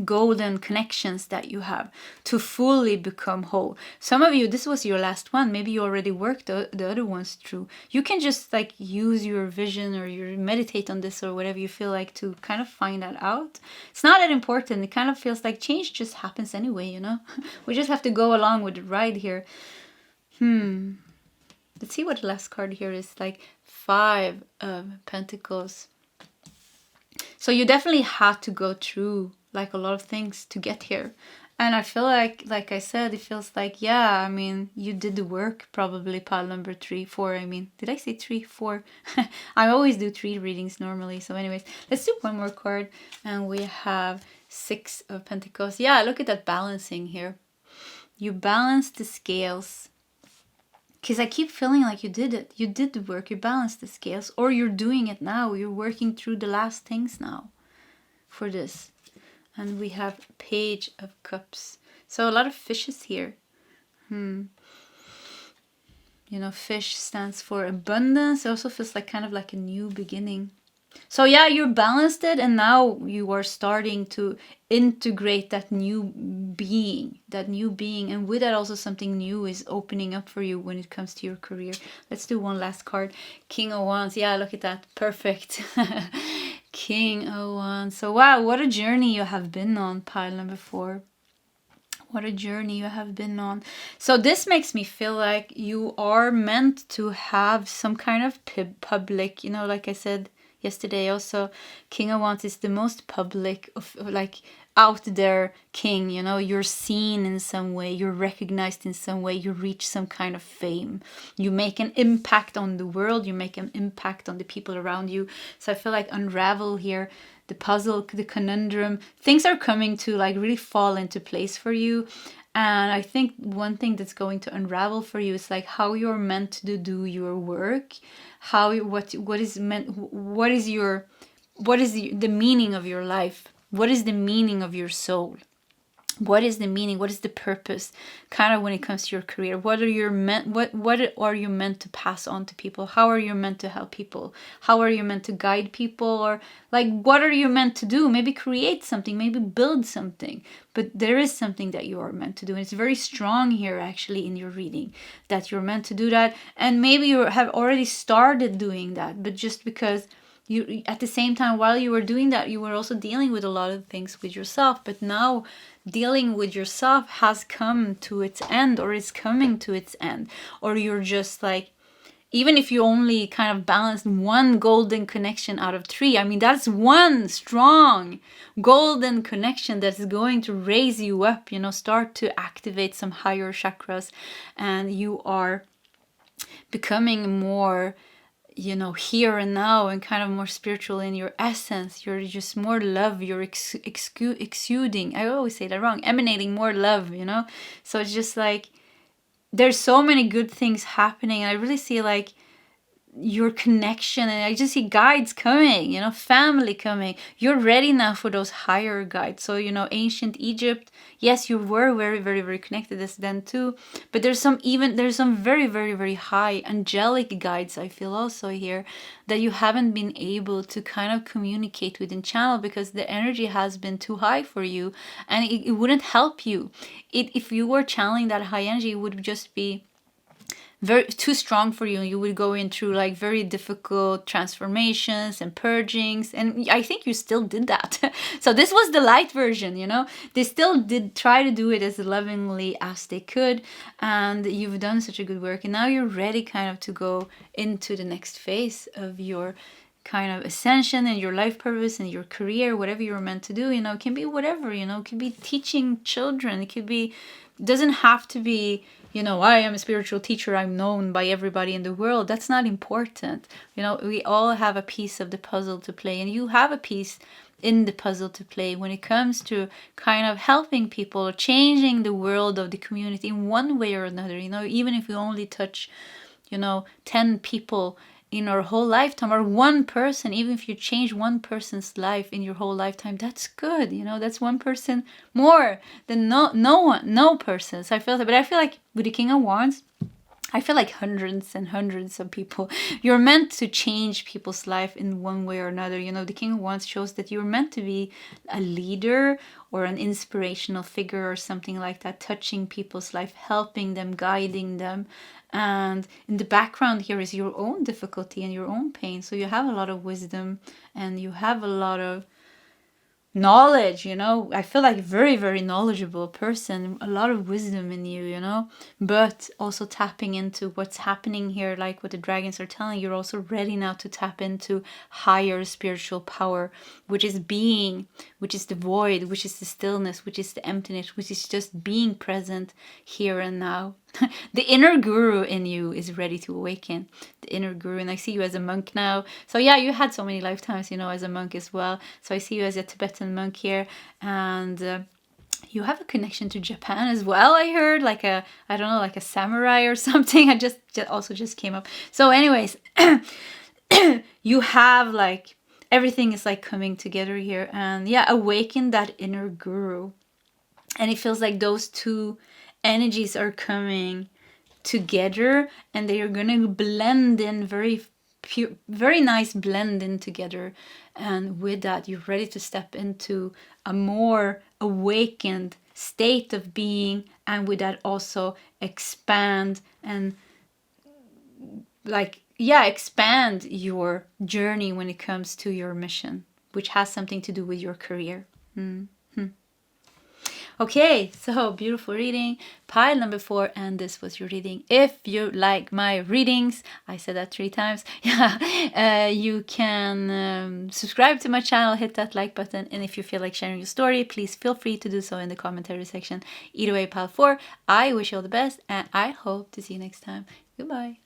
golden connections that you have to fully become whole. Some of you, this was your last one. Maybe you already worked the other ones through. You can just like use your vision or your meditate on this or whatever you feel like to kind of find that out. It's not that important. It kind of feels like change just happens anyway, you know. We just have to go along with the ride here. Let's see what the last card here is. Like 5 of Pentacles. So you definitely had to go through like a lot of things to get here. And I feel like I said, it feels like, yeah, I mean, you did the work, probably pile number 3, 4, I mean. Did I say 3, 4? I always do 3 readings normally. So anyways, let's do one more card. And we have 6 of Pentacles. Yeah, look at that balancing here. You balance the scales. Because I keep feeling like you did it. You did the work. You balanced the scales. Or you're doing it now. You're working through the last things now for this. And we have Page of Cups. So a lot of fishes here. You know, fish stands for abundance. It also feels like kind of like a new beginning. So yeah, you balanced it, and now you are starting to integrate that new being. And with that also something new is opening up for you when it comes to your career. Let's do one last card. King of Wands. Yeah, look at that. Perfect. King of Wands. So wow, what a journey you have been on, pile number 4. What a journey you have been on. So this makes me feel like you are meant to have some kind of public, you know, like I said yesterday also, King of Wands is the most public of like out there king, you know. You're seen in some way, you're recognized in some way, you reach some kind of fame, you make an impact on the world, you make an impact on the people around you. So I feel like unravel here, the puzzle, the conundrum, things are coming to like really fall into place for you. And I think one thing that's going to unravel for you is like how you're meant to do your work, how what is meant, what is the meaning of your life, what is the meaning of your soul, what is the meaning, what is the purpose, kind of when it comes to your career. What are you meant to pass on to people? How are you meant to help people? How are you meant to guide people? Or like, what are you meant to do? Maybe create something, maybe build something. But there is something that you are meant to do. And it's very strong here actually in your reading that you're meant to do that. And maybe you have already started doing that, but just because you, at the same time, while you were doing that, you were also dealing with a lot of things with yourself. But now dealing with yourself has come to its end, or is coming to its end. Or you're just like, even if you only kind of balanced 1 golden connection out of 3, I mean, that's 1 strong golden connection that's going to raise you up, you know, start to activate some higher chakras, and you are becoming more, you know, here and now, and kind of more spiritual in your essence. You're just more love. You're exuding, I always say that wrong, emanating more love, you know. So it's just like there's so many good things happening, and I really see like your connection, and I just see guides coming, you know, family coming. You're ready now for those higher guides. So, you know, ancient Egypt, yes, you were very, very, very connected as then too, but there's some very, very, very high angelic guides I feel also here that you haven't been able to kind of communicate with and channel because the energy has been too high for you, and it wouldn't help you. If you were channeling that high energy, it would just be very too strong for you. You would go in through like very difficult transformations and purgings, and I think you still did that. So this was the light version, you know. They still did try to do it as lovingly as they could, and you've done such a good work, and now you're ready kind of to go into the next phase of your kind of ascension and your life purpose and your career, whatever you're meant to do. You know, it can be whatever, you know, it could be teaching children, it could be, doesn't have to be, you know, I am a spiritual teacher, I'm known by everybody in the world. That's not important. You know, we all have a piece of the puzzle to play, and you have a piece in the puzzle to play when it comes to kind of helping people or changing the world of the community in one way or another. You know, even if you only touch, you know, 10 people in our whole lifetime, or 1 person, even if you change 1 person's life in your whole lifetime, that's good. You know, that's 1 person more than no person. So I feel that, but I feel like with the King of Wands, I feel like hundreds and hundreds of people. You're meant to change people's life in one way or another. You know, the King of Wands shows that you're meant to be a leader or an inspirational figure or something like that, touching people's life, helping them, guiding them. And in the background here is your own difficulty and your own pain. So you have a lot of wisdom and you have a lot of knowledge, you know. I feel like a very, very knowledgeable person, a lot of wisdom in you, you know, but also tapping into what's happening here, like what the dragons are telling. You're also ready now to tap into higher spiritual power, which is being, which is the void, which is the stillness, which is the emptiness, which is just being present here and now. The inner guru in you is ready to awaken. The inner guru, and I see you as a monk now. So yeah, you had so many lifetimes, you know, as a monk as well. So I see you as a Tibetan monk here, and you have a connection to Japan as well. I heard like a, I don't know, like a samurai or something. I just also came up. So anyways, you have like everything is like coming together here, and yeah, awaken that inner guru. And it feels like those two energies are coming together and they are going to blend in very pure, very nice blend in together. And with that, you're ready to step into a more awakened state of being, and with that also expand and like, yeah, expand your journey when it comes to your mission, which has something to do with your career. Okay, so beautiful reading, pile number 4, and this was your reading. If you like my readings, I said that 3 times, yeah, you can subscribe to my channel, hit that like button, and if you feel like sharing your story, please feel free to do so in the commentary section. Either way, pile 4, I wish you all the best, and I hope to see you next time. Goodbye.